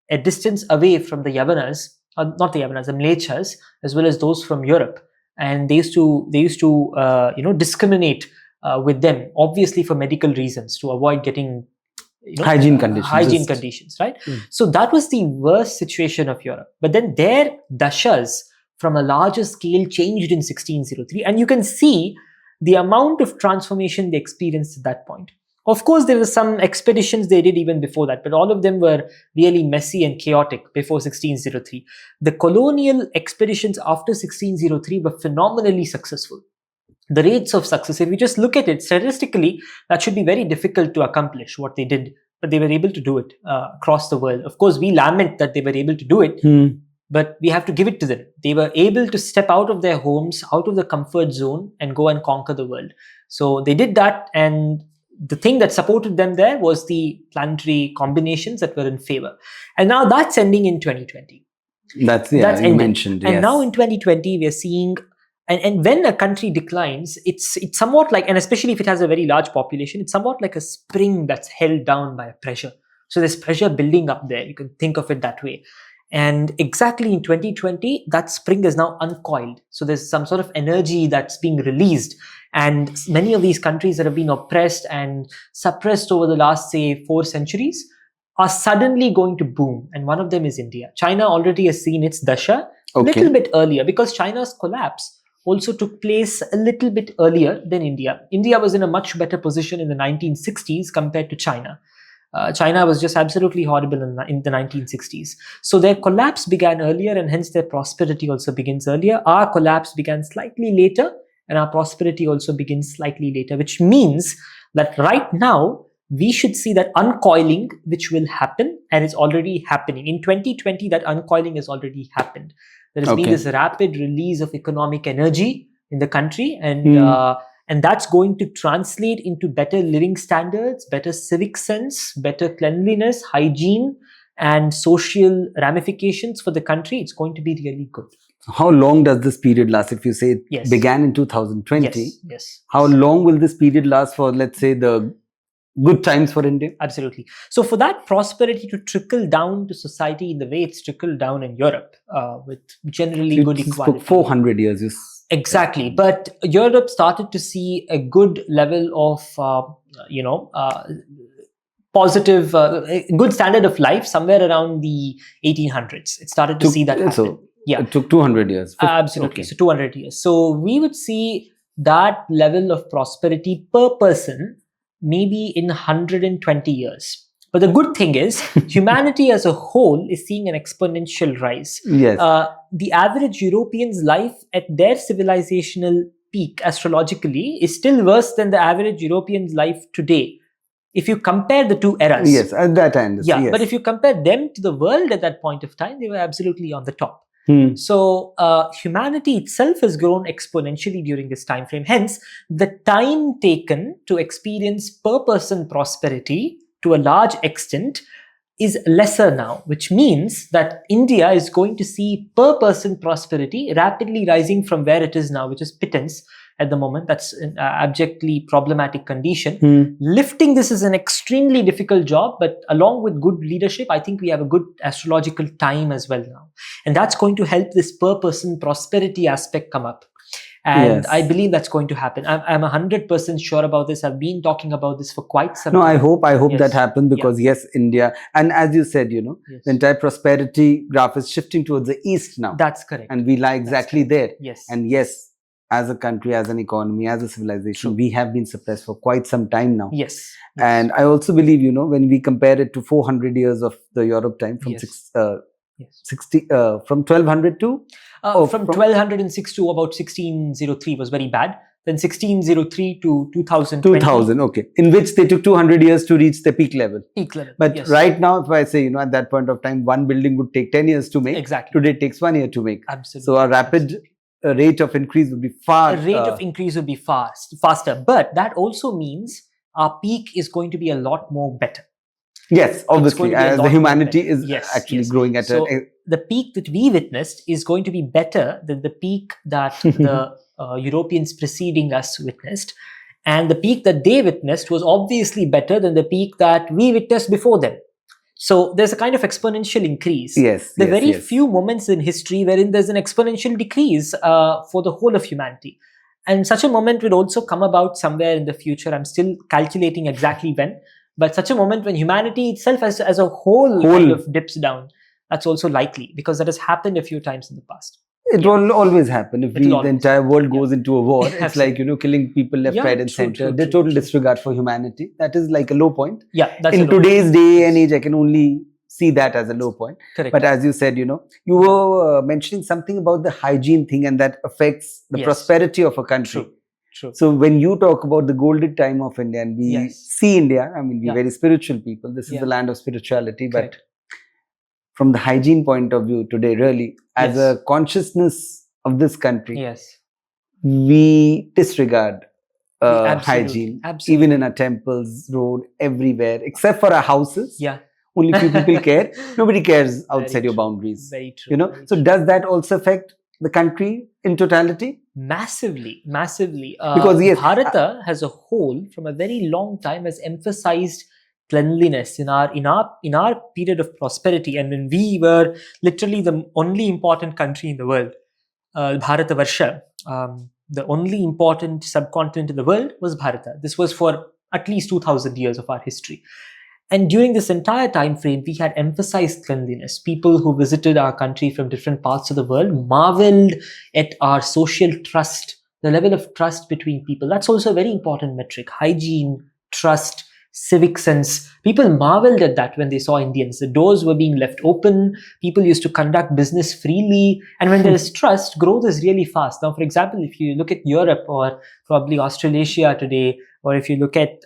a distance away from the Yavanas, not the Yavanas, the Mlechas, as well as those from Europe. And they used to discriminate with them, obviously for medical reasons, to avoid getting hygiene conditions, right? So that was the worst situation of Europe. But then their dashas from a larger scale changed in 1603, and you can see the amount of transformation they experienced at that point. Of course, there were some expeditions they did even before that, but all of them were really messy and chaotic before 1603. The colonial expeditions after 1603 were phenomenally successful. The rates of success, if you just look at it statistically, that should be very difficult to accomplish what they did, but they were able to do it across the world. Of course, we lament that they were able to do it, but we have to give it to them. They were able to step out of their homes, out of the comfort zone, and go and conquer the world. So they did that, and the thing that supported them there was the planetary combinations that were in favor. And now that's ending in 2020. That's you mentioned. And now in 2020, we are seeing, and when a country declines, it's somewhat like, and especially if it has a very large population, it's somewhat like a spring that's held down by a pressure. So there's pressure building up there. You can think of it that way. And exactly in 2020, that spring is now uncoiled. So there's some sort of energy that's being released. And many of these countries that have been oppressed and suppressed over the last, say, 4 centuries are suddenly going to boom. And one of them is India. China already has seen its dasha a little bit earlier, because China's collapse also took place a little bit earlier than India. India was in a much better position in the 1960s compared to China. China was just absolutely horrible in the 1960s. So their collapse began earlier, and hence their prosperity also begins earlier. Our collapse began slightly later, and our prosperity also begins slightly later, which means that right now we should see that uncoiling, which will happen, and it's already happening. In 2020, that uncoiling has already happened. There has been this rapid release of economic energy in the country, and that's going to translate into better living standards, better civic sense, better cleanliness, hygiene, and social ramifications for the country. It's going to be really good. How long does this period last? If you say it began in 2020, how long will this period last for, let's say, the good times for India? Absolutely. So for that prosperity to trickle down to society in the way it's trickled down in Europe, with generally good equality. 400 years. Exactly. But Europe started to see a good level of, positive, good standard of life somewhere around the 1800s. It started to see that happen. So it took 200 years. Absolutely. So 200 years. So we would see that level of prosperity per person maybe in 120 years. But the good thing is, humanity as a whole is seeing an exponential rise. Yes. The average European's life at their civilizational peak, astrologically, is still worse than the average European's life today. If you compare the two eras. Yes, at that end. Yeah, yes. But if you compare them to the world at that point of time, they were absolutely on the top. So humanity itself has grown exponentially during this time frame. Hence, the time taken to experience per person prosperity to a large extent is lesser now, which means that India is going to see per person prosperity rapidly rising from where it is now, which is pittance at the moment. That's an abjectly problematic condition. Lifting this is an extremely difficult job, but along with good leadership, I think we have a good astrological time as well now. And that's going to help this per person prosperity aspect come up. And I believe that's going to happen. I'm 100% sure about this. I've been talking about this for quite some time. I hope that happens, because India, and as you said, the entire prosperity graph is shifting towards the east now. That's correct. And we lie exactly there. Yes. And as a country, as an economy, as a civilization, we have been suppressed for quite some time now. Yes. And I also believe, when we compare it to 400 years of the Europe time, from 1200 to from 1206 to about 1603 was very bad. Then 1603 to 2000. Okay. In which they took 200 years to reach the peak level. But right now, if I say, at that point of time, one building would take 10 years to make. Exactly. Today it takes 1 year to make. Absolutely. So a rapid rate of increase would be faster. But that also means our peak is going to be a lot more better. Yes, obviously, as the humanity is actually growing at the peak that we witnessed is going to be better than the peak that the Europeans preceding us witnessed. And the peak that they witnessed was obviously better than the peak that we witnessed before them. So there's a kind of exponential increase. There are very few moments in history wherein there's an exponential decrease for the whole of humanity. And such a moment will also come about somewhere in the future. I'm still calculating exactly when. But such a moment when humanity itself as a whole kind of dips down, that's also likely, because that has happened a few times in the past. It will always happen. If the entire world goes into a war, it's like, killing people left, right and center. The total disregard for humanity. That is like a low point. That's in today's day and age, I can only see that as a low point. Correct. But as you said, you were mentioning something about the hygiene thing, and that affects the prosperity of a country. True. So when you talk about the golden time of India, and we see India, I mean, we're very spiritual people. This is the land of spirituality. Correct. But from the hygiene point of view today, really, as a consciousness of this country, we disregard hygiene, even in our temples, road, everywhere, except for our houses. Only few people care. Nobody cares outside your boundaries. Very true. So does that also affect the country in totality? Massively. Because Bharata as a whole, from a very long time, has emphasized cleanliness, in our period of prosperity, and when we were literally the only important country in the world, Bharatavarsha, the only important subcontinent in the world was Bharata. This was for at least 2000 years of our history. And during this entire time frame, we had emphasized cleanliness. People who visited our country from different parts of the world marveled at our social trust, the level of trust between people. That's also a very important metric. Hygiene, trust, civic sense. People marveled at that when they saw Indians. The doors were being left open. People used to conduct business freely. And when there is trust, growth is really fast. Now, for example, if you look at Europe or probably Australasia today, or if you look at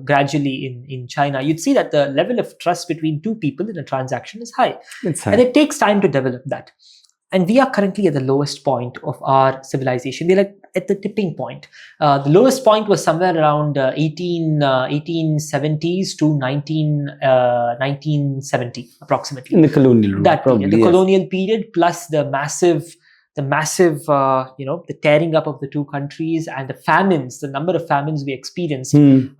gradually in China, you'd see that the level of trust between two people in a transaction is high. It's high. And it takes time to develop that. And we are currently at the lowest point of our civilization. We're like at the tipping point. The lowest point was somewhere around 1870s to 1970 approximately. In the colonial rule, that probably, period, the yes. colonial period, plus the massive the tearing up of the two countries and the famines, the number of famines we experienced in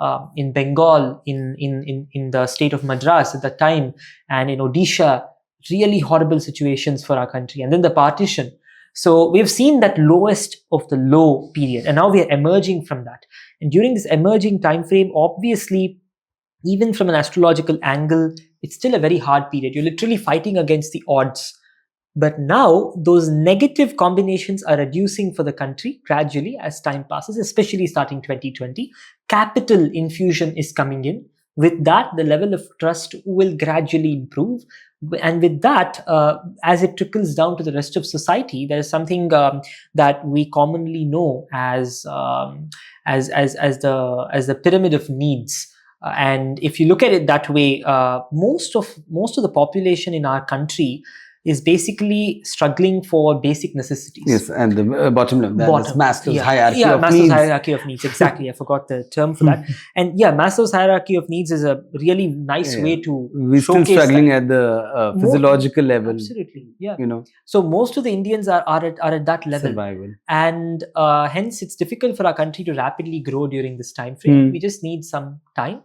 Bengal, in the state of Madras at that time, and in Odisha. Really horrible situations for our country. And then the partition. So we've seen that lowest of the low period, and now we are emerging from that. And during this emerging time frame, obviously, even from an astrological angle, it's still a very hard period. You're literally fighting against the odds. But now those negative combinations are reducing for the country gradually as time passes, especially starting 2020. Capital infusion is coming in. With that, the level of trust will gradually improve. And with that, as it trickles down to the rest of society, there is something that we commonly know as the pyramid of needs. And if you look at it that way, most of the population in our country is basically struggling for basic necessities. Yes, and the bottom of that is Maslow's hierarchy of Maslow's needs. hierarchy of needs, exactly. I forgot the term for that. And yeah, Maslow's hierarchy of needs is a really nice way to We're still showcase struggling that. at the physiological level. Absolutely, yeah. You know, so most of the Indians are at that level. survival. And hence it's difficult for our country to rapidly grow during this time frame. We just need some time.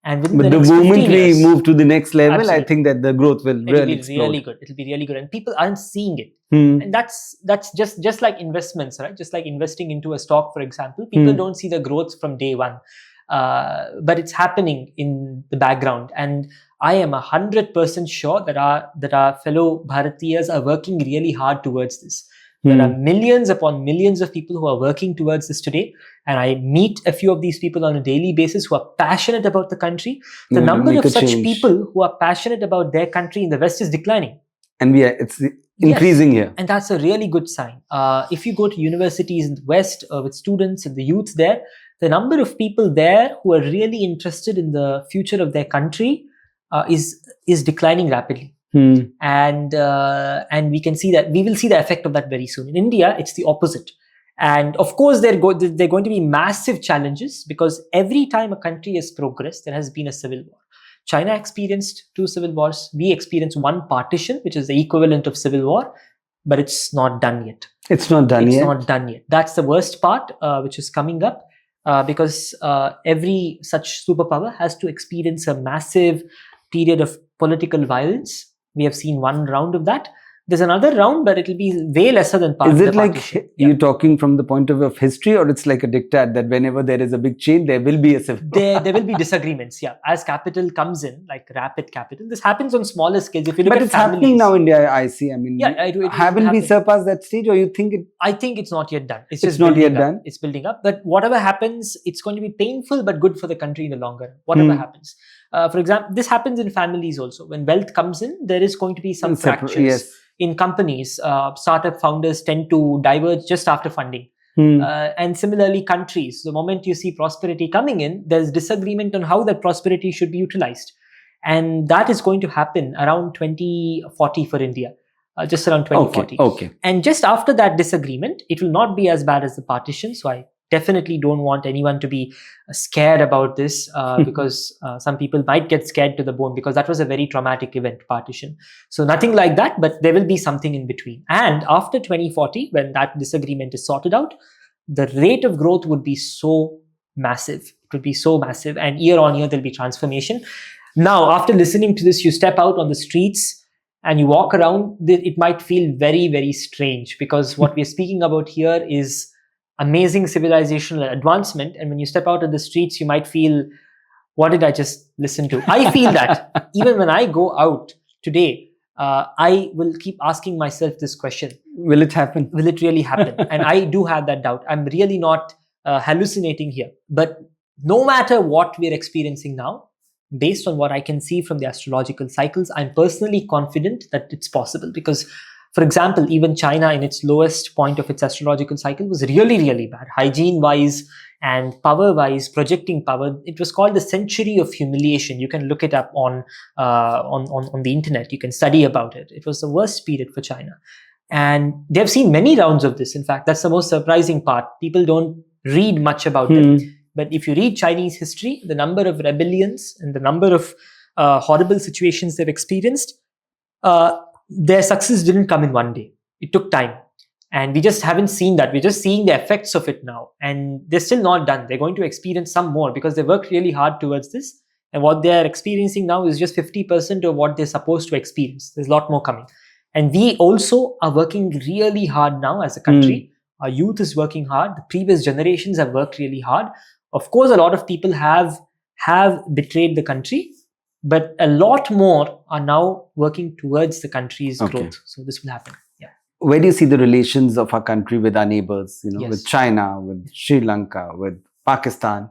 And within But the the next moment 15 we years, move to the next level, Absolutely. I think that the growth will it'll really be explode. really good. It'll be really good. And people aren't seeing it. Hmm. And that's just like investments, right? Just like investing into a stock, for example. People don't see the growth from day one. But it's happening in the background. And I am 100% sure that our fellow Bharatiyas are working really hard towards this. There are millions upon millions of people who are working towards this today. And I meet a few of these people on a daily basis who are passionate about the country. The number of such people who are passionate about their country in the West is declining. And it's increasing here. And that's a really good sign. If you go to universities in the West with students and the youth there, the number of people there who are really interested in the future of their country is declining rapidly. And we can see that we will see the effect of that very soon. In India, it's the opposite. And of course, they're going to be massive challenges, because every time a country has progressed, there has been a civil war. China experienced 2 civil wars. We experienced 1 partition, which is the equivalent of civil war, but it's not done yet. It's not done yet. That's the worst part, which is coming up, because every such superpower has to experience a massive period of political violence. We have seen 1 round of that. There's another round, but it'll be way lesser than part of the partition. Is it like you're talking from the point of view of history, or it's like a diktat that whenever there is a big change, there will be a civil war? There will be disagreements, yeah. As capital comes in, like rapid capital, this happens on smaller scales. If you look But at it's happening now, India, I see. I mean, haven't we surpassed that stage, or you think it? I think it's not yet done. It's just not yet done. It's building up. But whatever happens, it's going to be painful, but good for the country in the long run. Whatever happens. For example, this happens in families also. When wealth comes in, there is going to be some fractures. Yes. In companies, startup founders tend to diverge just after funding. And similarly, countries, the moment you see prosperity coming in, there's disagreement on how that prosperity should be utilized. And that is going to happen around 2040 for India, just around 2040. Okay. And just after that disagreement, it will not be as bad as the partition. So I definitely don't want anyone to be scared about this, because some people might get scared to the bone, because that was a very traumatic event, partition. So nothing like that, but there will be something in between. And after 2040, when that disagreement is sorted out, the rate of growth would be so massive. It will be so massive, and year on year there'll be transformation. Now, after listening to this, you step out on the streets and you walk around, it might feel very, very strange, because what we're speaking about here is amazing civilizational advancement. And when you step out of the streets, you might feel, what did I just listen to? I feel that even when I go out today, I will keep asking myself this question. Will it happen? Will it really happen? And I do have that doubt. I'm really not hallucinating here. But no matter what we're experiencing now, based on what I can see from the astrological cycles, I'm personally confident that it's possible. Because, for example, even China in its lowest point of its astrological cycle was really, really bad. Hygiene-wise and power-wise, projecting power. It was called the century of humiliation. You can look it up on the internet. You can study about it. It was the worst period for China. And they've seen many rounds of this. In fact, that's the most surprising part. People don't read much about them. But if you read Chinese history, the number of rebellions and the number of horrible situations they've experienced, their success didn't come in one day. It took time. And we just haven't seen that. We're just seeing the effects of it now. And they're still not done. They're going to experience some more because they worked really hard towards this. And what they're experiencing now is just 50% of what they're supposed to experience. There's a lot more coming. And we also are working really hard now as a country. Our youth is working hard. The previous generations have worked really hard. Of course, a lot of people have betrayed the country, but a lot more are now working towards the country's growth. So this will happen. Yeah. Where do you see the relations of our country with our neighbors, with China, with Sri Lanka, with Pakistan?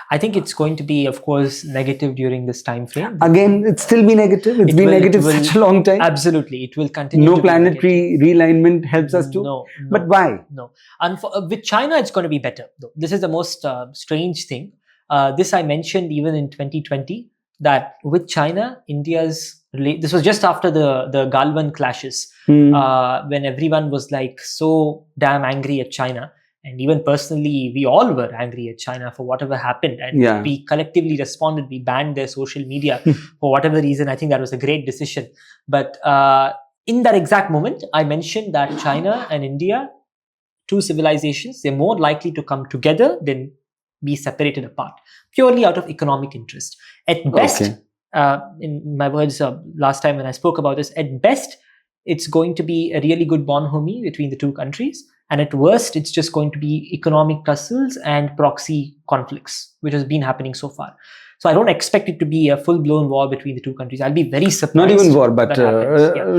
I think it's going to be, of course, negative during this time frame. Again, it's still be negative. It's been negative such a long time. Absolutely. It will continue. No planetary realignment helps us to. No. But why? No. And with China, it's going to be better, though. This is the most strange thing. This I mentioned even in 2020, that with China, this was just after the Galwan clashes, when everyone was like so damn angry at China. And even personally, we all were angry at China for whatever happened. And we collectively responded. We banned their social media for whatever reason. I think that was a great decision. But in that exact moment, I mentioned that China and India, two civilizations, they're more likely to come together than be separated apart, purely out of economic interest. At best, in my words last time when I spoke about this, at best, it's going to be a really good bonhomie between the two countries. And at worst, it's just going to be economic tussles and proxy conflicts, which has been happening so far. So I don't expect it to be a full-blown war between the two countries. I'll be very surprised. Not even war, but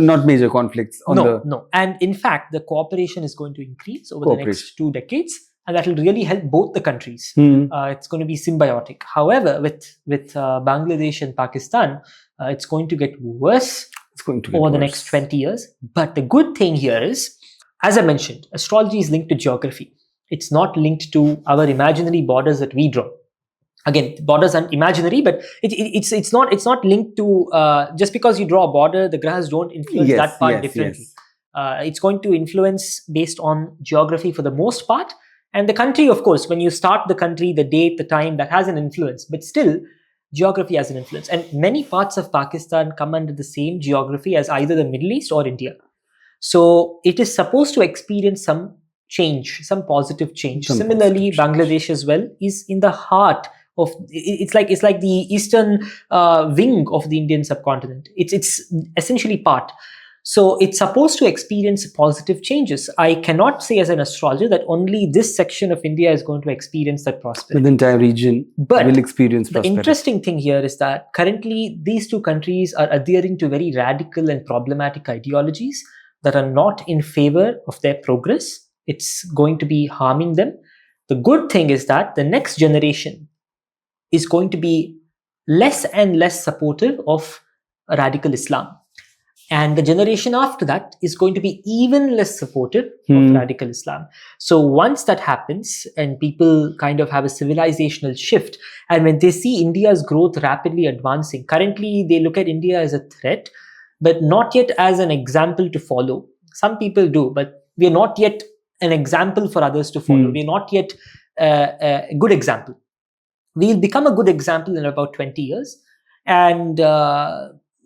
not major conflicts. No. And in fact, the cooperation is going to increase over the next 2 decades. And that will really help both the countries. It's going to be symbiotic. However, with Bangladesh and Pakistan, it's going to get worse over the next 20 years. But the good thing here is, as I mentioned, astrology is linked to geography. It's not linked to our imaginary borders that we draw. Again, borders are imaginary, but it's not linked to just because you draw a border, the grahas don't influence that part differently. It's going to influence based on geography for the most part. And the country, of course, when you start the country, the date, the time, that has an influence. But still, geography has an influence. And many parts of Pakistan come under the same geography as either the Middle East or India. So it is supposed to experience some change, some positive change. Similarly, Bangladesh as well is in the heart of, it's like the eastern wing of the Indian subcontinent. It's essentially part. So it's supposed to experience positive changes. I cannot say as an astrologer that only this section of India is going to experience that prosperity. The entire region will experience prosperity. The interesting thing here is that currently these two countries are adhering to very radical and problematic ideologies that are not in favor of their progress. It's going to be harming them. The good thing is that the next generation is going to be less and less supportive of radical Islam. And the generation after that is going to be even less supportive of radical Islam. So once that happens and people kind of have a civilizational shift, and when they see India's growth rapidly advancing, currently they look at India as a threat, but not yet as an example to follow. Some people do, but we are not yet an example for others to follow. We are not yet a good example. We'll become a good example in about 20 years. And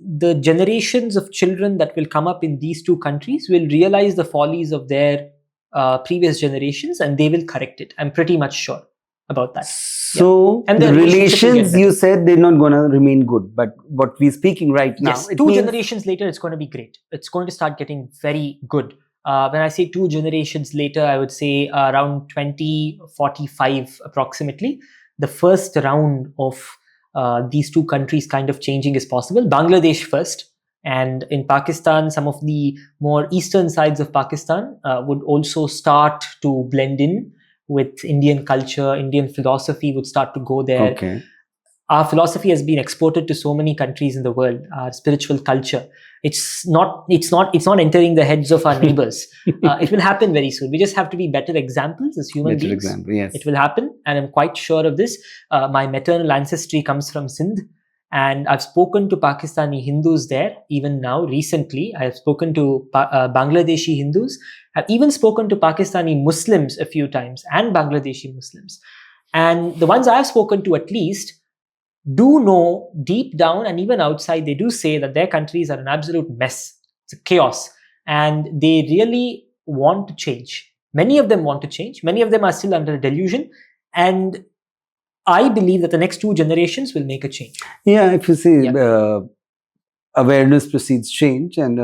the generations of children that will come up in these two countries will realize the follies of their previous generations, and they will correct it. I'm pretty much sure. about that. So And the the relationship will get relations, better. you said they're not going to remain good. But what we're speaking right now, Yes, it two means generations later, it's going to be great. It's going to start getting very good. When I say 2 generations later, I would say around 2045 approximately, the first round of these two countries kind of changing is possible. Bangladesh first, and in Pakistan, some of the more eastern sides of Pakistan would also start to blend in with Indian culture. Indian philosophy would start to go there. okay. Our philosophy has been exported to so many countries in the world. Our spiritual culture, it's not entering the heads of our neighbors. It will happen very soon. We just have to be better examples as human Better beings. example, yes. It will happen, and I'm quite sure of this. My maternal ancestry comes from Sindh, and I've spoken to Pakistani Hindus there. Even now, recently, I have spoken to Bangladeshi Hindus. I've even spoken to Pakistani Muslims a few times and Bangladeshi Muslims. And the ones I've spoken to, at least, do know deep down and even outside, they do say that their countries are an absolute mess. It's a chaos. And they really want to change. Many of them want to change. Many of them are still under a delusion. And I believe that the next 2 generations will make a change. Yeah, if you see, Yeah. awareness precedes change, and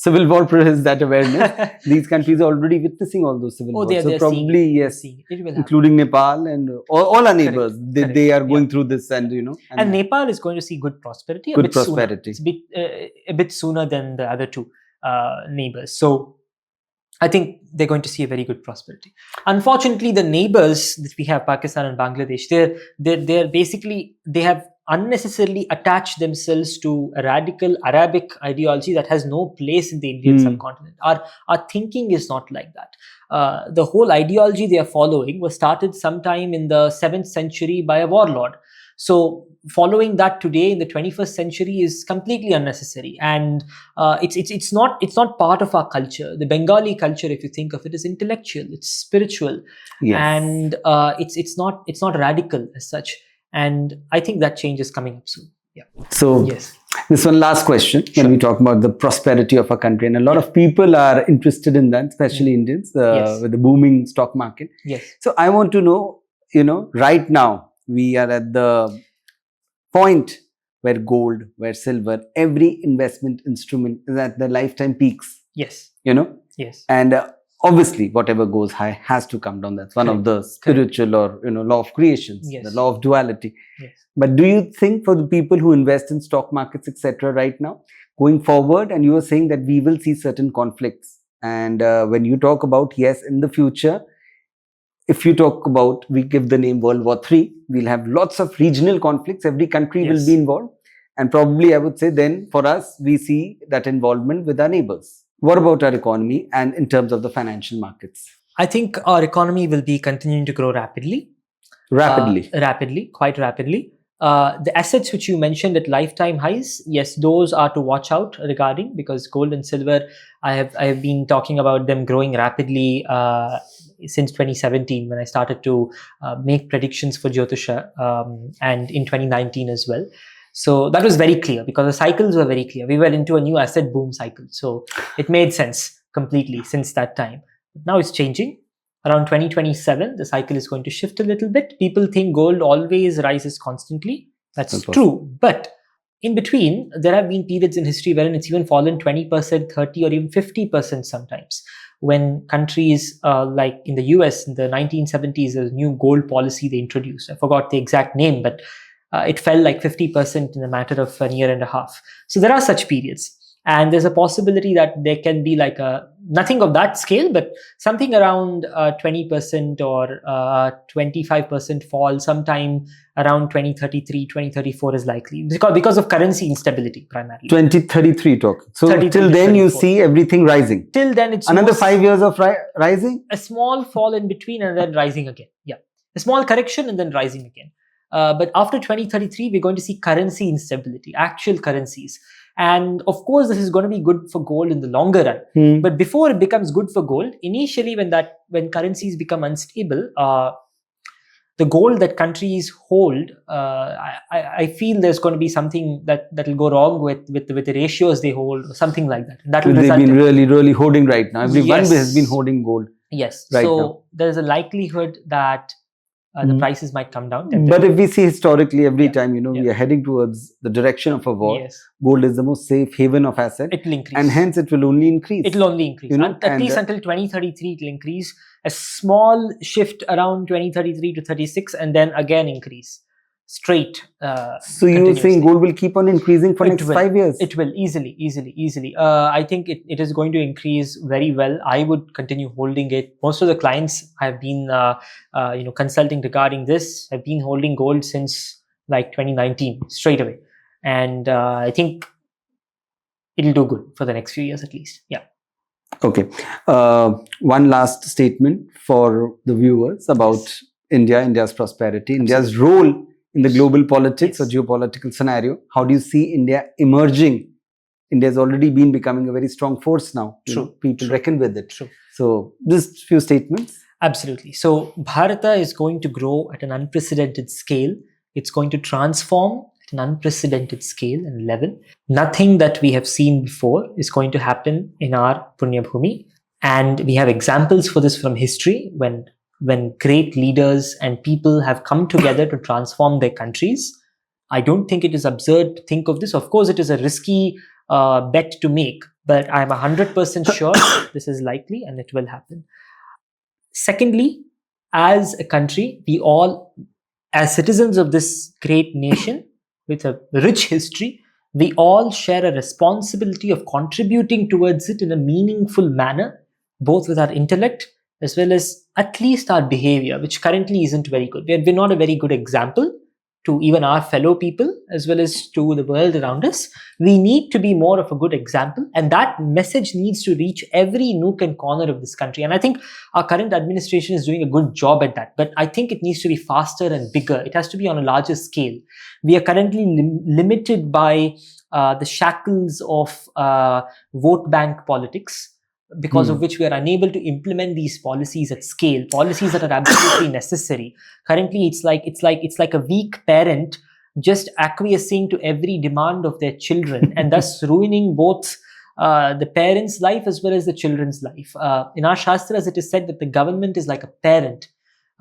civil war precedes that awareness. These countries are already witnessing all those civil wars. they're So seeing probably, it. yes, Seeing it. It will happen. including Nepal and all our neighbors, Correct. they are going Yeah. through this, and And Nepal is going to see good prosperity. Good a bit sooner. prosperity. It's a bit sooner than the other 2 neighbors. So I think they're going to see a very good prosperity. Unfortunately, the neighbors that we have, Pakistan and Bangladesh, they're basically, they have unnecessarily attached themselves to a radical Arabic ideology that has no place in the Indian subcontinent. Our thinking is not like that. The whole ideology they are following was started sometime in the 7th century by a warlord. So following that today in the 21st century is completely unnecessary, and it's not part of our culture. The Bengali culture, if you think of it, is intellectual, it's spiritual, Yes. and it's not radical as such. And I think that change is coming up soon. Yeah. So Yes. this one last question, when we talk about the prosperity of our country, and a lot of people are interested in that, especially Indians, Yes. with the booming stock market. Yes. So I want to know, right now we are at the point where gold, where silver, every investment instrument is at the lifetime peaks. Yes. Yes. And obviously, whatever goes high has to come down. That's one of the spiritual or law of creations, Yes. the law of duality. Yes. But do you think for the people who invest in stock markets, etc., right now, going forward, and you were saying that we will see certain conflicts, and when you talk about, yes, in the future, if you talk about, we give the name World War III, we'll have lots of regional conflicts. Every country will be involved. And probably I would say then for us, we see that involvement with our neighbors. What about our economy and in terms of the financial markets? I think our economy will be continuing to grow rapidly. Quite rapidly. The assets which you mentioned at lifetime highs, yes, those are to watch out regarding, because gold and silver, I have been talking about them growing rapidly since 2017, when I started to make predictions for Jyotisha, and in 2019 as well. So that was very clear, because the cycles were very clear. We were into a new asset boom cycle. So it made sense completely since that time. But now it's changing. Around 2027, the cycle is going to shift a little bit. People think gold always rises constantly. That's true. But in between, there have been periods in history wherein it's even fallen 20%, 30%, or even 50% sometimes. When countries like in the US in the 1970s, there's a new gold policy they introduced. I forgot the exact name, but it fell like 50% in a matter of a year and a half. So there are such periods. And there's a possibility that there can be like nothing of that scale, but something around 20% or 25% fall sometime around 2033, 2034 is likely, because of currency instability primarily. 2033 talk. So till then you see everything rising. Till then it's another 5 years of rising? A small fall in between and then rising again. Yeah. A small correction and then rising again. But after 2033, we're going to see currency instability, actual currencies. And of course, this is going to be good for gold in the longer run. But before it becomes good for gold, initially when currencies become unstable, the gold that countries hold, I feel there's going to be something that will go wrong with the ratios they hold, or something like that. That will they've been really holding right now. Everyone has been holding gold. Yes. Right so now. there's a likelihood that the prices might come down. But if we see historically, every Yeah. time, we Yeah. are heading towards the direction of a war, Yes, gold is the most safe haven of asset, it will increase. and hence it will only increase. It will only increase. At least until 2033, it will increase. A small shift around 2033 to 36, and then again increase. Straight. So you think continuously. gold will keep on increasing for It next will. 5 years? It will easily. I think it is going to increase very well. I would continue holding it. Most of the clients I've been consulting regarding this have been holding gold since like 2019 straight away, and I think it'll do good for the next few years at least. Yeah. Okay. One last statement for the viewers about India's prosperity, India's role in the global politics or geopolitical scenario. How do you see India emerging? India has already been becoming a very strong force now. People reckon with it. True. So, just few statements. Absolutely. So, Bharata is going to grow at an unprecedented scale. It's going to transform at an unprecedented scale and level. Nothing that we have seen before is going to happen in our Punya Bhumi. And we have examples for this from history when great leaders and people have come together to transform their countries. I don't think it is absurd to think of this. Of course, it is a risky bet to make, but I'm 100% sure this is likely and it will happen. Secondly, as a country, we all, as citizens of this great nation with a rich history, we all share a responsibility of contributing towards it in a meaningful manner, both with our intellect as well as at least our behavior, which currently isn't very good. We're not a very good example to even our fellow people as well as to the world around us. We need to be more of a good example, and that message needs to reach every nook and corner of this country. And I think our current administration is doing a good job at that, but I think it needs to be faster and bigger. It has to be on a larger scale. We are currently limited by the shackles of vote bank politics, because of which we are unable to implement these policies at scale, policies that are absolutely necessary. Currently, it's like a weak parent just acquiescing to every demand of their children and thus ruining both the parent's life as well as the children's life. In our Shastras, it is said that the government is like a parent.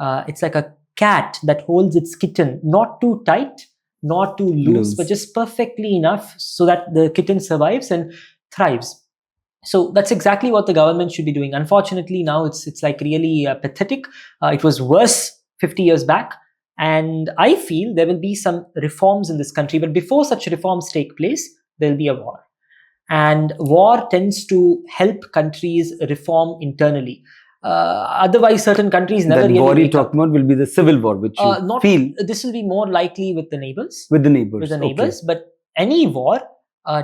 It's like a cat that holds its kitten, not too tight, not too loose, but just perfectly enough so that the kitten survives and thrives. So that's exactly what the government should be doing. Unfortunately, now it's like really pathetic. It was worse 50 years back. And I feel there will be some reforms in this country. But before such reforms take place, there will be a war. And war tends to help countries reform internally. Otherwise, certain countries never really war you wake up. talk about will be the civil war, which you feel. This will be more likely with the neighbors. With the neighbors. With the neighbors. Okay. But any war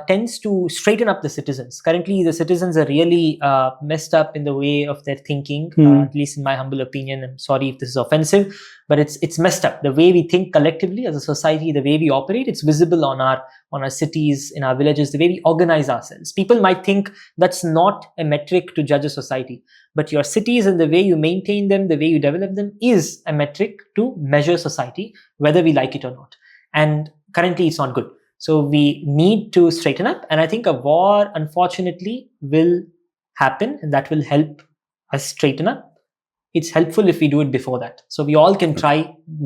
tends to straighten up the citizens. Currently, the citizens are really messed up in the way of their thinking, at least in my humble opinion. I'm sorry if this is offensive, but it's messed up. The way we think collectively as a society, the way we operate, it's visible on our cities, in our villages, the way we organize ourselves. People might think that's not a metric to judge a society, but your cities and the way you maintain them, the way you develop them is a metric to measure society, whether we like it or not. And currently, it's not good. So we need to straighten up, and I think a war, unfortunately, will happen, and that will help us straighten up. It's helpful if we do it before that. So we all can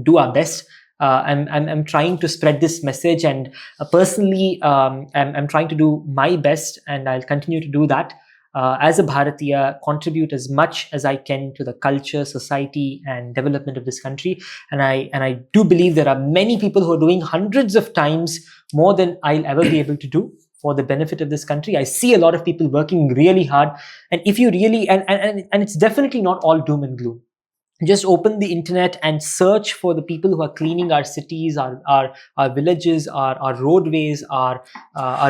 do our best. I'm trying to spread this message, and personally, I'm trying to do my best, and I'll continue to do that. As a Bharatiya, contribute as much as I can to the culture, society, and development of this country. And I do believe there are many people who are doing hundreds of times more than I'll ever be able to do for the benefit of this country. I see a lot of people working really hard. And if you really, and it's definitely not all doom and gloom. Just open the internet and search for the people who are cleaning our cities, our villages, our roadways, our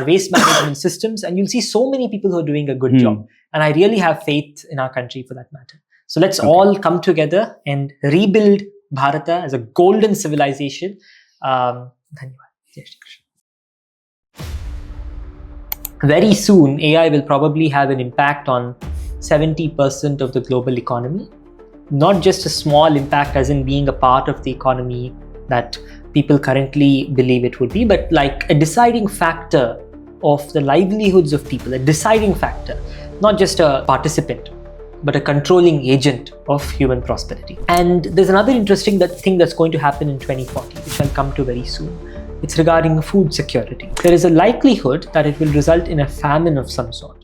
waste management systems, and you'll see so many people who are doing a good job. And I really have faith in our country for that matter. So let's all come together and rebuild Bharata as a golden civilization. Dhanyavad. Jai Shri Krishna. Very soon, AI will probably have an impact on 70% of the global economy. Not just a small impact as in being a part of the economy that people currently believe it would be, but like a deciding factor of the livelihoods of people, a deciding factor, not just a participant. but a controlling agent of human prosperity. And there's another interesting thing that's going to happen in 2040, which I'll come to very soon. It's regarding food security. There is a likelihood that it will result in a famine of some sort.